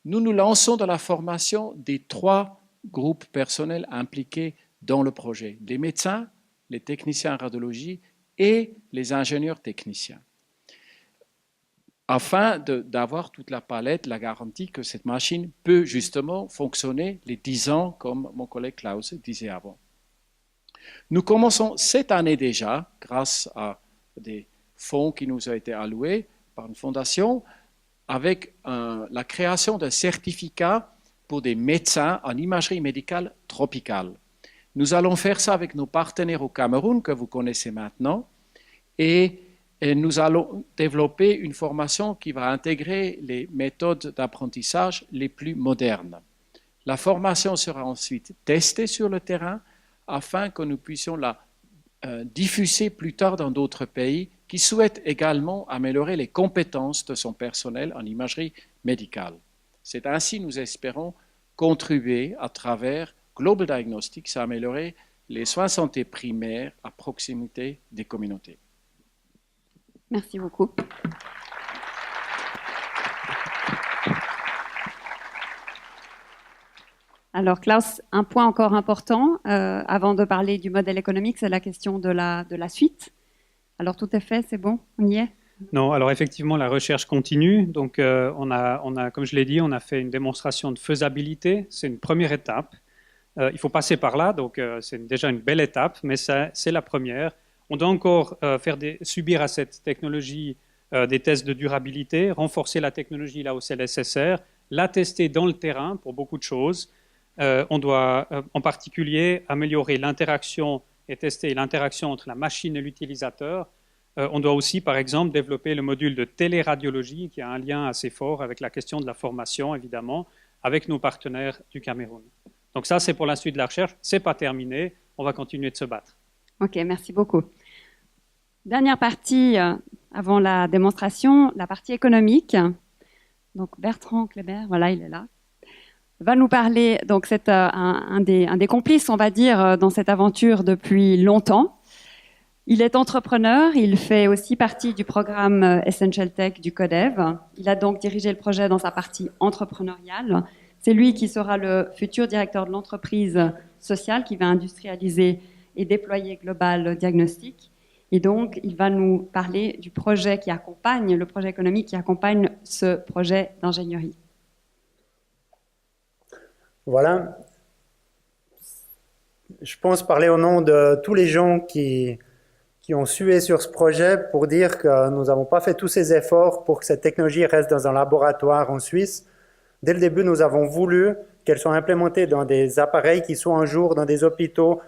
nous nous lançons dans la formation des 3 groupes personnels impliqués dans le projet, les médecins, les techniciens en radiologie et les ingénieurs techniciens, afin d'avoir toute la palette, la garantie que cette machine peut justement fonctionner les 10 ans, comme mon collègue Klaus disait avant. Nous commençons cette année déjà, grâce à des fonds qui nous ont été alloués par une fondation, avec la création d'un certificat pour des médecins en imagerie médicale tropicale. Nous allons faire ça avec nos partenaires au Cameroun, que vous connaissez maintenant, et nous allons développer une formation qui va intégrer les méthodes d'apprentissage les plus modernes. La formation sera ensuite testée sur le terrain afin que nous puissions la diffuser plus tard dans d'autres pays qui souhaitent également améliorer les compétences de son personnel en imagerie médicale. C'est ainsi, nous espérons, contribuer à travers Global Diagnostics à améliorer les soins de santé primaires à proximité des communautés. Merci beaucoup. Alors Klaus, un point encore important, avant de parler du modèle économique, c'est la question de la suite. Alors tout est fait, c'est bon, on y est? Non, alors effectivement, la recherche continue. Donc on a, comme je l'ai dit, on a fait une démonstration de faisabilité. C'est une première étape. Il faut passer par là, donc c'est déjà une belle étape, mais c'est la première. On doit encore subir à cette technologie des tests de durabilité, renforcer la technologie là où c'est nécessaire, la tester dans le terrain pour beaucoup de choses. On doit en particulier améliorer l'interaction et tester l'interaction entre la machine et l'utilisateur. On doit aussi, par exemple, développer le module de téléradiologie qui a un lien assez fort avec la question de la formation, évidemment, avec nos partenaires du Cameroun. Donc ça, c'est pour la suite de la recherche. Ce n'est pas terminé. On va continuer de se battre. Ok, merci beaucoup. Dernière partie, avant la démonstration, la partie économique. Donc Bertrand Kleber, voilà, il est là, va nous parler, donc c'est un des complices, on va dire, dans cette aventure depuis longtemps. Il est entrepreneur, il fait aussi partie du programme Essential Tech du CODEV. Il a donc dirigé le projet dans sa partie entrepreneuriale. C'est lui qui sera le futur directeur de l'entreprise sociale qui va industrialiser et déployer Global Diagnostic. Et donc, il va nous parler du projet qui accompagne, le projet économique qui accompagne ce projet d'ingénierie. Voilà. Je pense parler au nom de tous les gens qui ont sué sur ce projet pour dire que nous n'avons pas fait tous ces efforts pour que cette technologie reste dans un laboratoire en Suisse. Dès le début, nous avons voulu qu'elle soit implémentée dans des appareils qui soient un jour dans des hôpitaux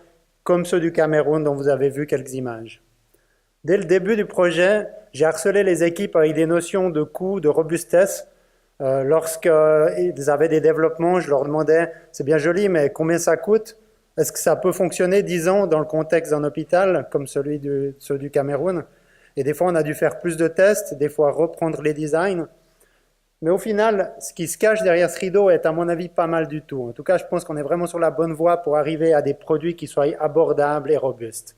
comme ceux du Cameroun dont vous avez vu quelques images. Dès le début du projet, j'ai harcelé les équipes avec des notions de coût, de robustesse. Lorsqu'ils avaient des développements, je leur demandais, c'est bien joli, mais combien ça coûte? Est-ce que ça peut fonctionner 10 ans dans le contexte d'un hôpital comme celui du Cameroun? Et des fois, on a dû faire plus de tests, des fois reprendre les designs. Mais au final, ce qui se cache derrière ce rideau est, à mon avis, pas mal du tout. En tout cas, je pense qu'on est vraiment sur la bonne voie pour arriver à des produits qui soient abordables et robustes.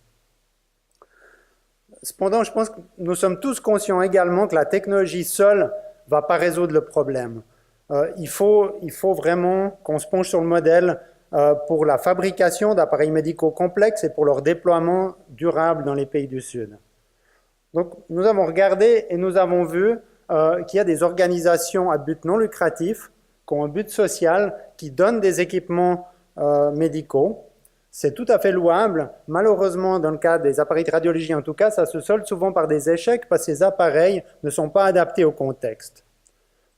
Cependant, je pense que nous sommes tous conscients également que la technologie seule ne va pas résoudre le problème. Il faut vraiment qu'on se penche sur le modèle pour la fabrication d'appareils médicaux complexes et pour leur déploiement durable dans les pays du Sud. Donc, nous avons regardé et nous avons vu qu'il y a des organisations à but non lucratif, qui ont un but social, qui donnent des équipements médicaux. C'est tout à fait louable. Malheureusement, dans le cas des appareils de radiologie, en tout cas, ça se solde souvent par des échecs parce que ces appareils ne sont pas adaptés au contexte.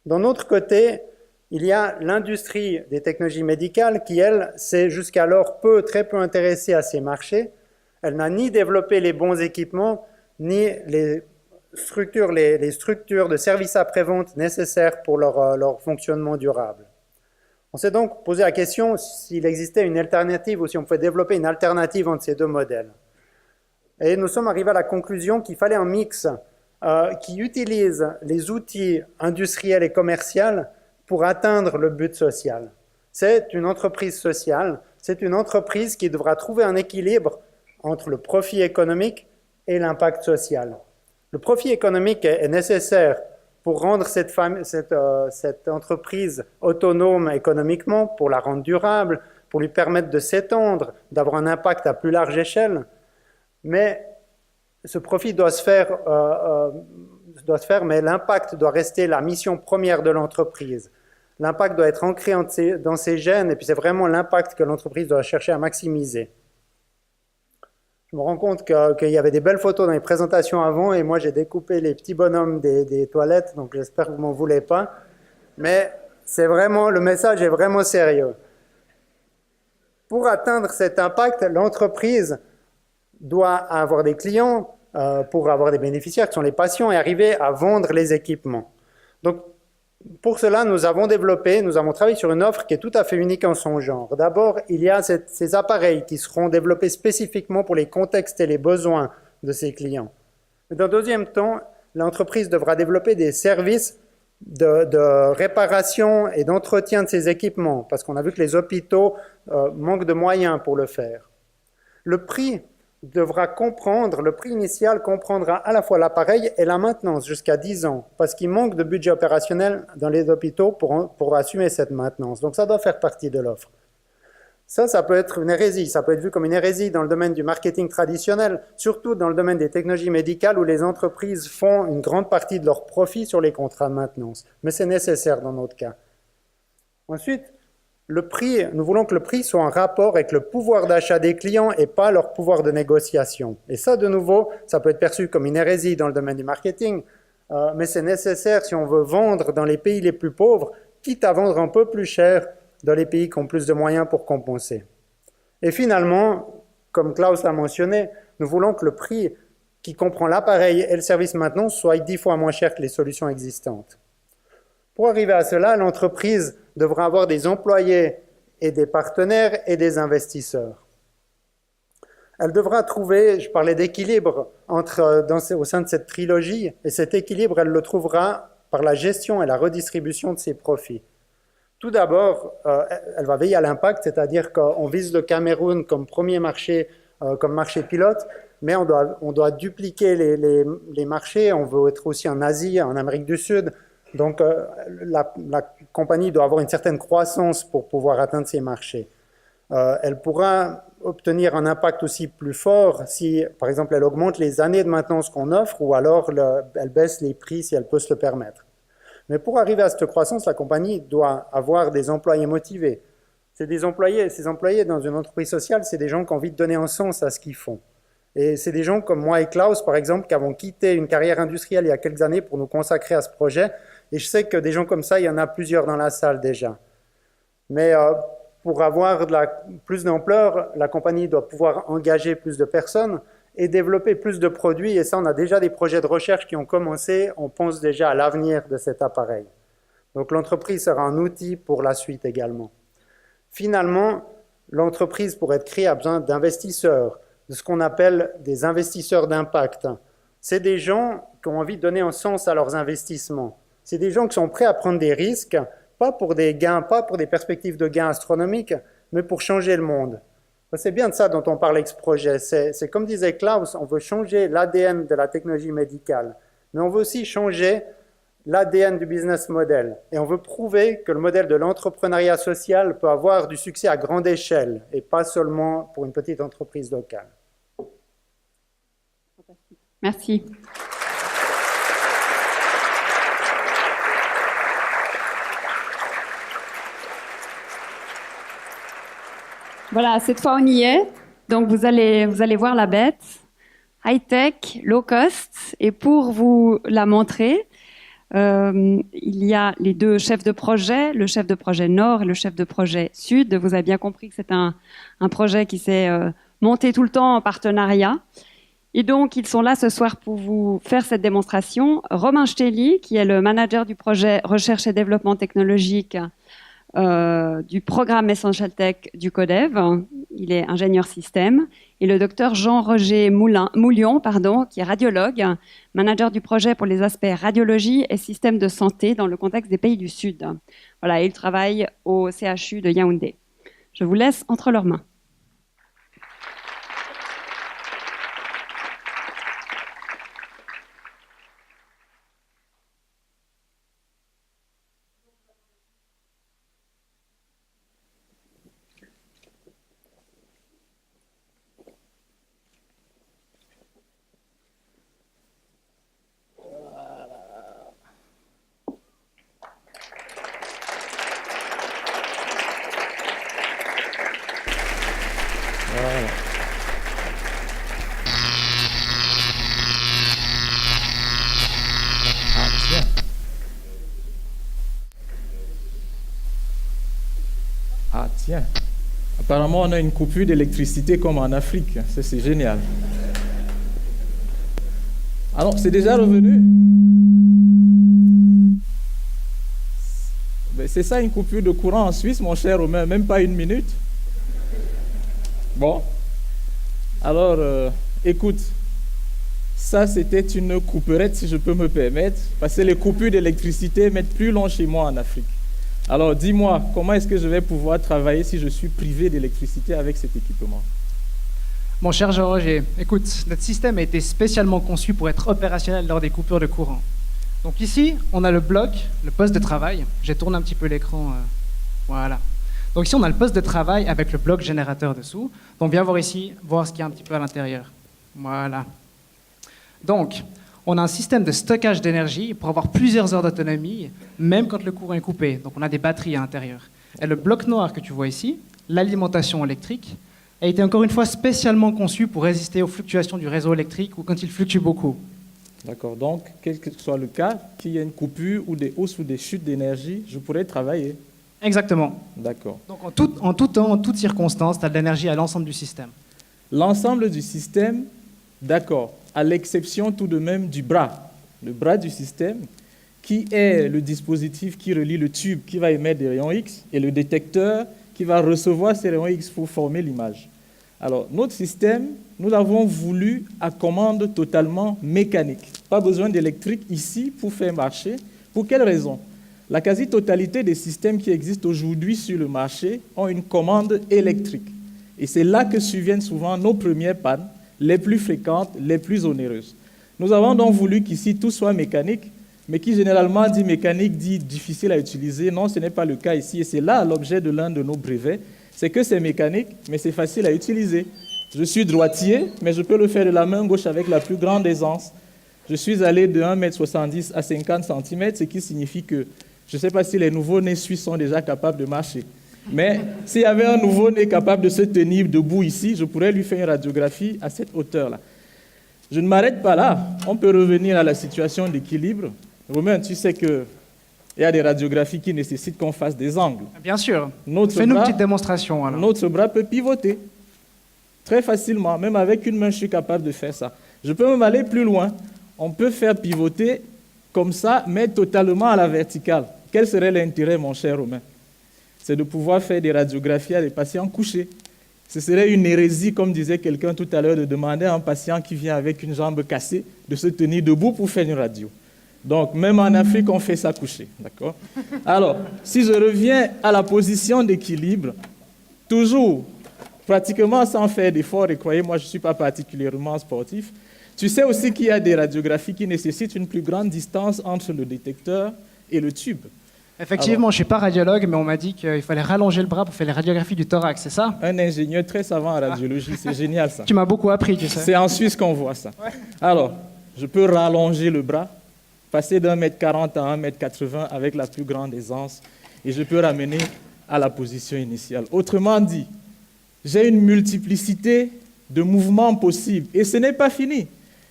D'un autre côté, il y a l'industrie des technologies médicales qui, elle, s'est jusqu'alors très peu intéressée à ces marchés. Elle n'a ni développé les bons équipements, ni les structures de services après-vente nécessaires pour leur fonctionnement durable. On s'est donc posé la question s'il existait une alternative ou si on pouvait développer une alternative entre ces deux modèles. Et nous sommes arrivés à la conclusion qu'il fallait un mix qui utilise les outils industriels et commerciaux pour atteindre le but social. C'est une entreprise sociale, c'est une entreprise qui devra trouver un équilibre entre le profit économique et l'impact social. Le profit économique est nécessaire pour rendre cette entreprise autonome économiquement, pour la rendre durable, pour lui permettre de s'étendre, d'avoir un impact à plus large échelle. Mais ce profit doit se faire, mais l'impact doit rester la mission première de l'entreprise. L'impact doit être ancré dans ses gènes, et puis c'est vraiment l'impact que l'entreprise doit chercher à maximiser. Je me rends compte qu'il y avait des belles photos dans les présentations avant, et moi j'ai découpé les petits bonhommes des toilettes, donc j'espère que vous ne m'en voulez pas. Mais le message est vraiment sérieux. Pour atteindre cet impact, l'entreprise doit avoir des clients pour avoir des bénéficiaires qui sont les patients et arriver à vendre les équipements. Donc, pour cela, nous avons travaillé sur une offre qui est tout à fait unique en son genre. D'abord, il y a ces appareils qui seront développés spécifiquement pour les contextes et les besoins de ses clients. Dans un deuxième temps, l'entreprise devra développer des services de réparation et d'entretien de ces équipements, parce qu'on a vu que les hôpitaux manquent de moyens pour le faire. Le prix initial comprendra à la fois l'appareil et la maintenance jusqu'à 10 ans, parce qu'il manque de budget opérationnel dans les hôpitaux pour assumer cette maintenance. Donc ça doit faire partie de l'offre. Ça peut être une hérésie, ça peut être vu comme une hérésie dans le domaine du marketing traditionnel, surtout dans le domaine des technologies médicales où les entreprises font une grande partie de leur profit sur les contrats de maintenance. Mais c'est nécessaire dans notre cas. Ensuite, nous voulons que le prix soit en rapport avec le pouvoir d'achat des clients et pas leur pouvoir de négociation. Et ça, de nouveau, ça peut être perçu comme une hérésie dans le domaine du marketing, mais c'est nécessaire si on veut vendre dans les pays les plus pauvres, quitte à vendre un peu plus cher dans les pays qui ont plus de moyens pour compenser. Et finalement, comme Klaus l'a mentionné, nous voulons que le prix qui comprend l'appareil et le service maintenance soit 10 fois moins cher que les solutions existantes. Pour arriver à cela, l'entreprise devra avoir des employés et des partenaires et des investisseurs. Elle devra trouver, je parlais d'équilibre au sein de cette trilogie, et cet équilibre, elle le trouvera par la gestion et la redistribution de ses profits. Tout d'abord, elle va veiller à l'impact, c'est-à-dire qu'on vise le Cameroun comme premier marché, comme marché pilote, mais on doit dupliquer les marchés, on veut être aussi en Asie, en Amérique du Sud. Donc, la compagnie doit avoir une certaine croissance pour pouvoir atteindre ces marchés. Elle pourra obtenir un impact aussi plus fort si, par exemple, elle augmente les années de maintenance qu'on offre ou alors elle baisse les prix si elle peut se le permettre. Mais pour arriver à cette croissance, la compagnie doit avoir des employés motivés. Ces employés dans une entreprise sociale, c'est des gens qui ont envie de donner un sens à ce qu'ils font. Et c'est des gens comme moi et Klaus, par exemple, qui avons quitté une carrière industrielle il y a quelques années pour nous consacrer à ce projet. Et je sais que des gens comme ça, il y en a plusieurs dans la salle déjà. Mais pour avoir plus d'ampleur, la compagnie doit pouvoir engager plus de personnes et développer plus de produits. Et ça, on a déjà des projets de recherche qui ont commencé. On pense déjà à l'avenir de cet appareil. Donc l'entreprise sera un outil pour la suite également. Finalement, l'entreprise, pour être créée, a besoin d'investisseurs, de ce qu'on appelle des investisseurs d'impact. C'est des gens qui ont envie de donner un sens à leurs investissements. C'est des gens qui sont prêts à prendre des risques, pas pour des gains, pas pour des perspectives de gains astronomiques, mais pour changer le monde. C'est bien de ça dont on parle avec ce projet. C'est comme disait Klaus, on veut changer l'ADN de la technologie médicale, mais on veut aussi changer l'ADN du business model. Et on veut prouver que le modèle de l'entrepreneuriat social peut avoir du succès à grande échelle et pas seulement pour une petite entreprise locale. Merci. Voilà, cette fois on y est. Donc vous allez voir la bête. High-tech, low cost. Et pour vous la montrer, il y a les deux chefs de projet, le chef de projet Nord et le chef de projet Sud. Vous avez bien compris que c'est un projet qui s'est monté tout le temps en partenariat. Et donc, ils sont là ce soir pour vous faire cette démonstration. Romain Stelly, qui est le manager du projet Recherche et Développement Technologique du programme Essential Tech du CODEV. Il est ingénieur système. Et le docteur Jean-Roger Moulion, qui est radiologue, manager du projet pour les aspects radiologie et système de santé dans le contexte des pays du Sud. Voilà, il travaille au CHU de Yaoundé. Je vous laisse entre leurs mains. Ah tiens, apparemment on a une coupure d'électricité comme en Afrique, ça c'est génial. Alors c'est déjà revenu? Ben, c'est ça une coupure de courant en Suisse, mon cher Romain, même pas une minute. Bon, alors écoute, ça c'était une couperette si je peux me permettre, parce que les coupures d'électricité mettent plus long chez moi en Afrique. Alors, dis-moi, comment est-ce que je vais pouvoir travailler si je suis privé d'électricité avec cet équipement? Mon cher Jean-Roger, écoute, notre système a été spécialement conçu pour être opérationnel lors des coupures de courant. Donc ici, on a le bloc, le poste de travail. J'ai tourné un petit peu l'écran, voilà. Donc ici, on a le poste de travail avec le bloc générateur dessous. Donc viens voir ici, voir ce qu'il y a un petit peu à l'intérieur. Voilà. Donc, on a un système de stockage d'énergie pour avoir plusieurs heures d'autonomie, même quand le courant est coupé. Donc on a des batteries à l'intérieur. Et le bloc noir que tu vois ici, l'alimentation électrique, a été encore une fois spécialement conçu pour résister aux fluctuations du réseau électrique ou quand il fluctue beaucoup. D'accord, donc quel que soit le cas, qu'il y ait une coupure ou des hausses ou des chutes d'énergie, je pourrais travailler. Exactement. D'accord. Donc en tout temps, en toutes circonstances, tu as de l'énergie à l'ensemble du système. L'ensemble du système, d'accord, à l'exception tout de même du bras. Le bras du système, qui est le dispositif qui relie le tube qui va émettre des rayons X et le détecteur qui va recevoir ces rayons X pour former l'image. Alors, notre système, nous l'avons voulu à commande totalement mécanique. Pas besoin d'électrique ici pour faire marcher. Pour quelle raison? La quasi-totalité des systèmes qui existent aujourd'hui sur le marché ont une commande électrique. Et c'est là que surviennent souvent nos premières pannes, les plus fréquentes, les plus onéreuses. Nous avons donc voulu qu'ici tout soit mécanique, mais qui généralement dit mécanique dit difficile à utiliser. Non, ce n'est pas le cas ici, et c'est là l'objet de l'un de nos brevets, c'est que c'est mécanique, mais c'est facile à utiliser. Je suis droitier, mais je peux le faire de la main gauche avec la plus grande aisance. Je suis allé de 1,70 m à 50 cm, ce qui signifie que je ne sais pas si les nouveaux-nés suisses sont déjà capables de marcher. Mais s'il y avait un nouveau-né capable de se tenir debout ici, je pourrais lui faire une radiographie à cette hauteur-là. Je ne m'arrête pas là. On peut revenir à la situation d'équilibre. Romain, tu sais qu'il y a des radiographies qui nécessitent qu'on fasse des angles. Bien sûr. Fais-nous une petite démonstration. Alors. Notre bras peut pivoter très facilement. Même avec une main, je suis capable de faire ça. Je peux même aller plus loin. On peut faire pivoter comme ça, mais totalement à la verticale. Quel serait l'intérêt, mon cher Romain? C'est de pouvoir faire des radiographies à des patients couchés. Ce serait une hérésie, comme disait quelqu'un tout à l'heure, de demander à un patient qui vient avec une jambe cassée de se tenir debout pour faire une radio. Donc, même en Afrique, on fait ça couché. D'accord? Alors, si je reviens à la position d'équilibre, toujours, pratiquement sans faire d'efforts, et croyez-moi, je ne suis pas particulièrement sportif, tu sais aussi qu'il y a des radiographies qui nécessitent une plus grande distance entre le détecteur et le tube. Effectivement, je ne suis pas radiologue, mais on m'a dit qu'il fallait rallonger le bras pour faire les radiographies du thorax, c'est ça? Un ingénieur très savant en radiologie, c'est génial ça. Tu m'as beaucoup appris, tu sais. C'est en Suisse qu'on voit ça. Ouais. Alors, je peux rallonger le bras, passer d'1,40 m à 1,80 m avec la plus grande aisance, et je peux ramener à la position initiale. Autrement dit, j'ai une multiplicité de mouvements possibles. Et ce n'est pas fini.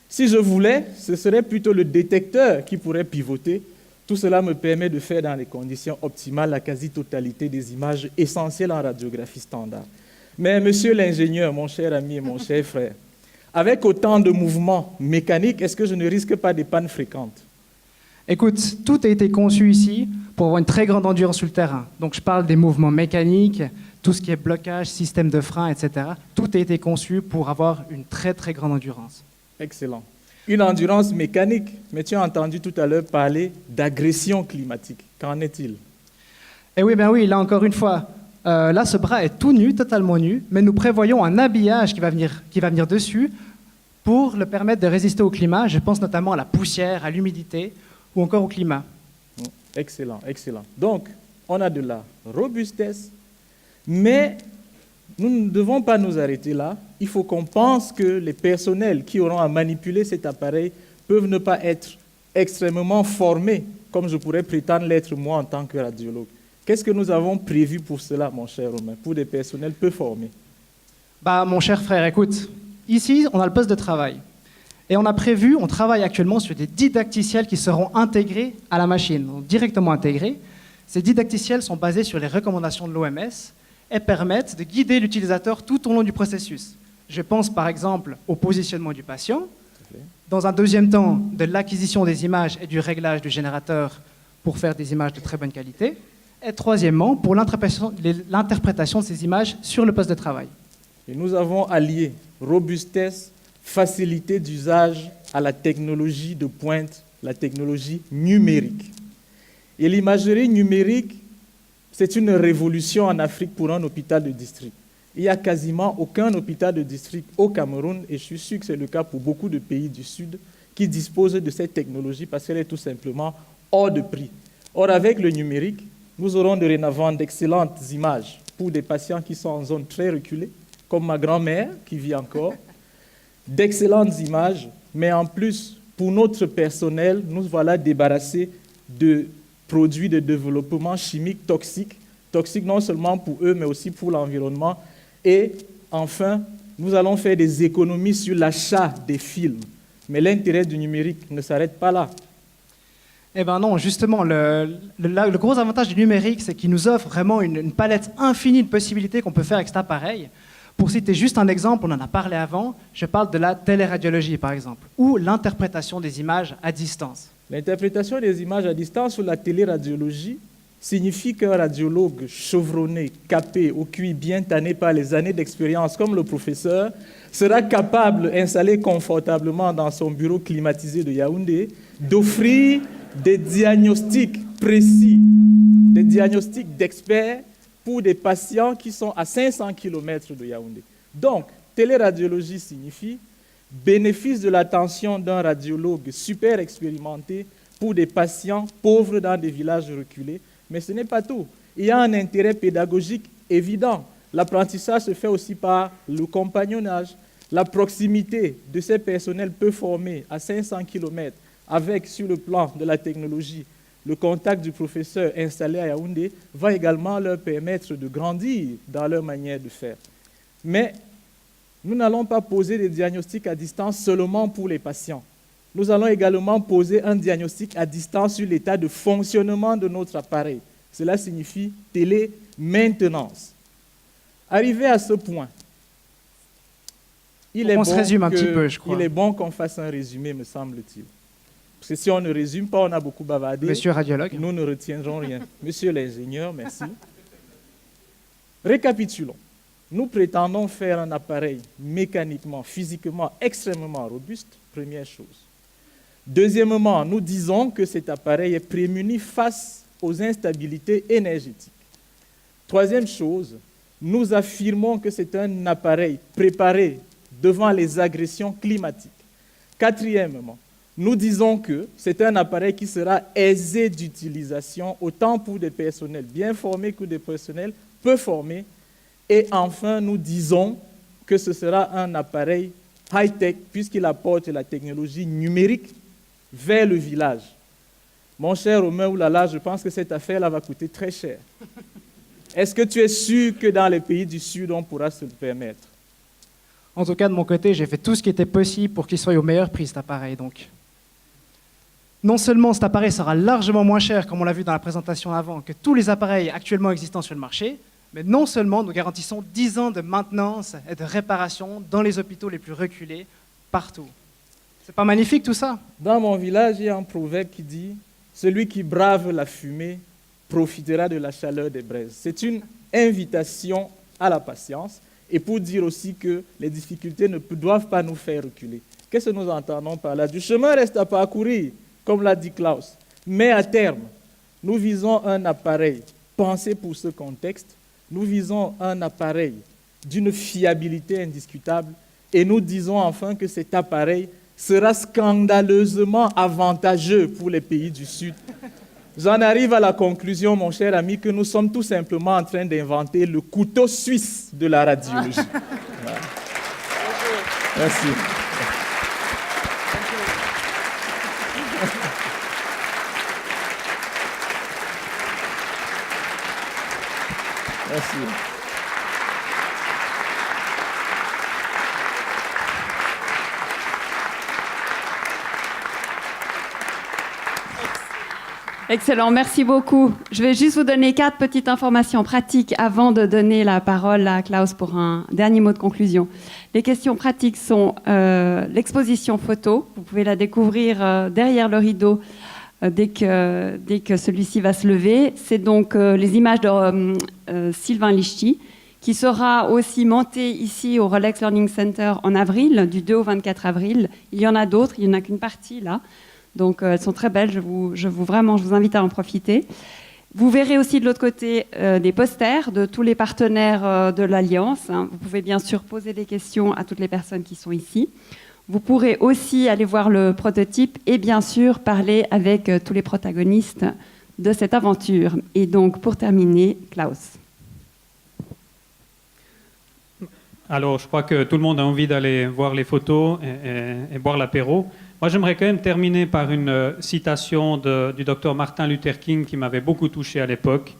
Si je voulais, ce serait plutôt le détecteur qui pourrait pivoter. Tout cela me permet de faire dans les conditions optimales la quasi-totalité des images essentielles en radiographie standard. Mais monsieur l'ingénieur, mon cher ami et mon cher frère, avec autant de mouvements mécaniques, est-ce que je ne risque pas des pannes fréquentes? Écoute, tout a été conçu ici pour avoir une très grande endurance sur le terrain. Donc je parle des mouvements mécaniques, tout ce qui est blocage, système de frein, etc. Tout a été conçu pour avoir une très très grande endurance. Excellent. Une endurance mécanique, mais tu as entendu tout à l'heure parler d'agression climatique. Qu'en est-il? Eh oui, ben oui, là encore une fois, là ce bras est tout nu, totalement nu, mais nous prévoyons un habillage qui va venir dessus pour le permettre de résister au climat. Je pense notamment à la poussière, à l'humidité ou encore au climat. Excellent, excellent. Donc, on a de la robustesse, mais nous ne devons pas nous arrêter là. Il faut qu'on pense que les personnels qui auront à manipuler cet appareil peuvent ne pas être extrêmement formés, comme je pourrais prétendre l'être moi en tant que radiologue. Qu'est-ce que nous avons prévu pour cela, mon cher Romain, pour des personnels peu formés? Mon cher frère, écoute, ici, on a le poste de travail. Et on travaille actuellement sur des didacticiels qui seront intégrés à la machine, donc directement intégrés. Ces didacticiels sont basés sur les recommandations de l'OMS et permettent de guider l'utilisateur tout au long du processus. Je pense par exemple au positionnement du patient, dans un deuxième temps de l'acquisition des images et du réglage du générateur pour faire des images de très bonne qualité, et troisièmement pour l'interprétation de ces images sur le poste de travail. Et nous avons allié robustesse, facilité d'usage à la technologie de pointe, la technologie numérique. Et l'imagerie numérique, c'est une révolution en Afrique pour un hôpital de district. Il n'y a quasiment aucun hôpital de district au Cameroun, et je suis sûr que c'est le cas pour beaucoup de pays du Sud, qui disposent de cette technologie parce qu'elle est tout simplement hors de prix. Or, avec le numérique, nous aurons dorénavant d'excellentes images pour des patients qui sont en zone très reculée, comme ma grand-mère qui vit encore, d'excellentes images, mais en plus, pour notre personnel, nous voilà débarrassés de produits de développement chimique toxiques non seulement pour eux, mais aussi pour l'environnement. Et enfin, nous allons faire des économies sur l'achat des films. Mais l'intérêt du numérique ne s'arrête pas là. Eh bien non, justement, le gros avantage du numérique, c'est qu'il nous offre vraiment une palette infinie de possibilités qu'on peut faire avec cet appareil. Pour citer juste un exemple, on en a parlé avant, je parle de la téléradiologie par exemple, ou l'interprétation des images à distance. L'interprétation des images à distance ou la téléradiologie signifie qu'un radiologue chevronné, capé, au QI bien tanné par les années d'expérience comme le professeur, sera capable, installé confortablement dans son bureau climatisé de Yaoundé, d'offrir des diagnostics précis, des diagnostics d'experts pour des patients qui sont à 500 km de Yaoundé. Donc, téléradiologie signifie bénéfice de l'attention d'un radiologue super expérimenté pour des patients pauvres dans des villages reculés. Mais ce n'est pas tout. Il y a un intérêt pédagogique évident. L'apprentissage se fait aussi par le compagnonnage, la proximité de ces personnels peu formés à 500 km avec, sur le plan de la technologie, le contact du professeur installé à Yaoundé va également leur permettre de grandir dans leur manière de faire. Mais nous n'allons pas poser des diagnostics à distance seulement pour les patients. Nous allons également poser un diagnostic à distance sur l'état de fonctionnement de notre appareil. Cela signifie télémaintenance. Arrivé à ce point, il est bon qu'on fasse un résumé, me semble-t-il. Parce que si on ne résume pas, on a beaucoup bavardé. Monsieur radiologue. Nous ne retiendrons rien. Monsieur l'ingénieur, merci. Récapitulons. Nous prétendons faire un appareil mécaniquement, physiquement extrêmement robuste, première chose. Deuxièmement, nous disons que cet appareil est prémuni face aux instabilités énergétiques. Troisième chose, nous affirmons que c'est un appareil préparé devant les agressions climatiques. Quatrièmement, nous disons que c'est un appareil qui sera aisé d'utilisation, autant pour des personnels bien formés que des personnels peu formés. Et enfin, nous disons que ce sera un appareil high-tech, puisqu'il apporte la technologie numérique vers le village. Mon cher Romain, oulala, je pense que cette affaire-là va coûter très cher. Est-ce que tu es sûr que dans les pays du Sud, on pourra se le permettre? En tout cas, de mon côté, j'ai fait tout ce qui était possible pour qu'il soit au meilleur prix, cet appareil. Donc, non seulement cet appareil sera largement moins cher, comme on l'a vu dans la présentation avant, que tous les appareils actuellement existants sur le marché, mais non seulement nous garantissons 10 ans de maintenance et de réparation dans les hôpitaux les plus reculés, partout. C'est pas magnifique tout ça? Dans mon village, il y a un proverbe qui dit « Celui qui brave la fumée profitera de la chaleur des braises ». C'est une invitation à la patience et pour dire aussi que les difficultés ne doivent pas nous faire reculer. Qu'est-ce que nous entendons par là? Du chemin reste à parcourir, comme l'a dit Klaus. Mais à terme, nous visons un appareil pensé pour ce contexte, nous visons un appareil d'une fiabilité indiscutable et nous disons enfin que cet appareil sera scandaleusement avantageux pour les pays du Sud. J'en arrive à la conclusion, mon cher ami, que nous sommes tout simplement en train d'inventer le couteau suisse de la radiologie. Voilà. Merci. Merci. Excellent, merci beaucoup. Je vais juste vous donner 4 petites informations pratiques avant de donner la parole à Klaus pour un dernier mot de conclusion. Les questions pratiques sont l'exposition photo. Vous pouvez la découvrir derrière le rideau dès que celui-ci va se lever. C'est donc les images de Sylvain Lichty, qui sera aussi monté ici au Rolex Learning Center en avril, du 2 au 24 avril. Il y en a d'autres, il n'y en a qu'une partie là. Donc elles sont très belles, je vous invite à en profiter. Vous verrez aussi de l'autre côté des posters de tous les partenaires de l'Alliance. Vous pouvez bien sûr poser des questions à toutes les personnes qui sont ici. Vous pourrez aussi aller voir le prototype et bien sûr parler avec tous les protagonistes de cette aventure. Et donc pour terminer, Klaus. Alors je crois que tout le monde a envie d'aller voir les photos et boire l'apéro. Moi, j'aimerais quand même terminer par une citation du docteur Martin Luther King qui m'avait beaucoup touché à l'époque.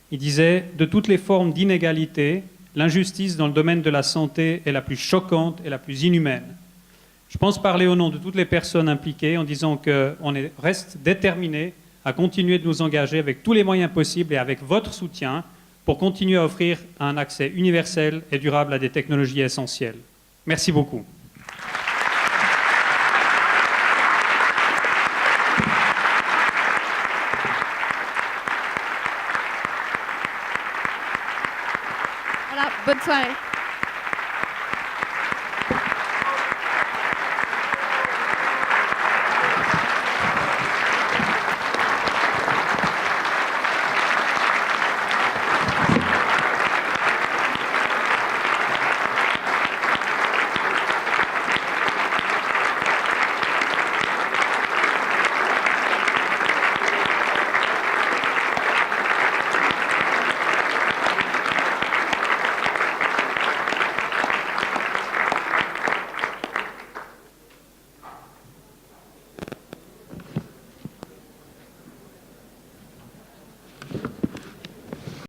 Il disait « De toutes les formes d'inégalité, l'injustice dans le domaine de la santé est la plus choquante et la plus inhumaine. » Je pense parler au nom de toutes les personnes impliquées en disant qu'on reste déterminés à continuer de nous engager avec tous les moyens possibles et avec votre soutien pour continuer à offrir un accès universel et durable à des technologies essentielles. Merci beaucoup. Voilà, bonne soirée.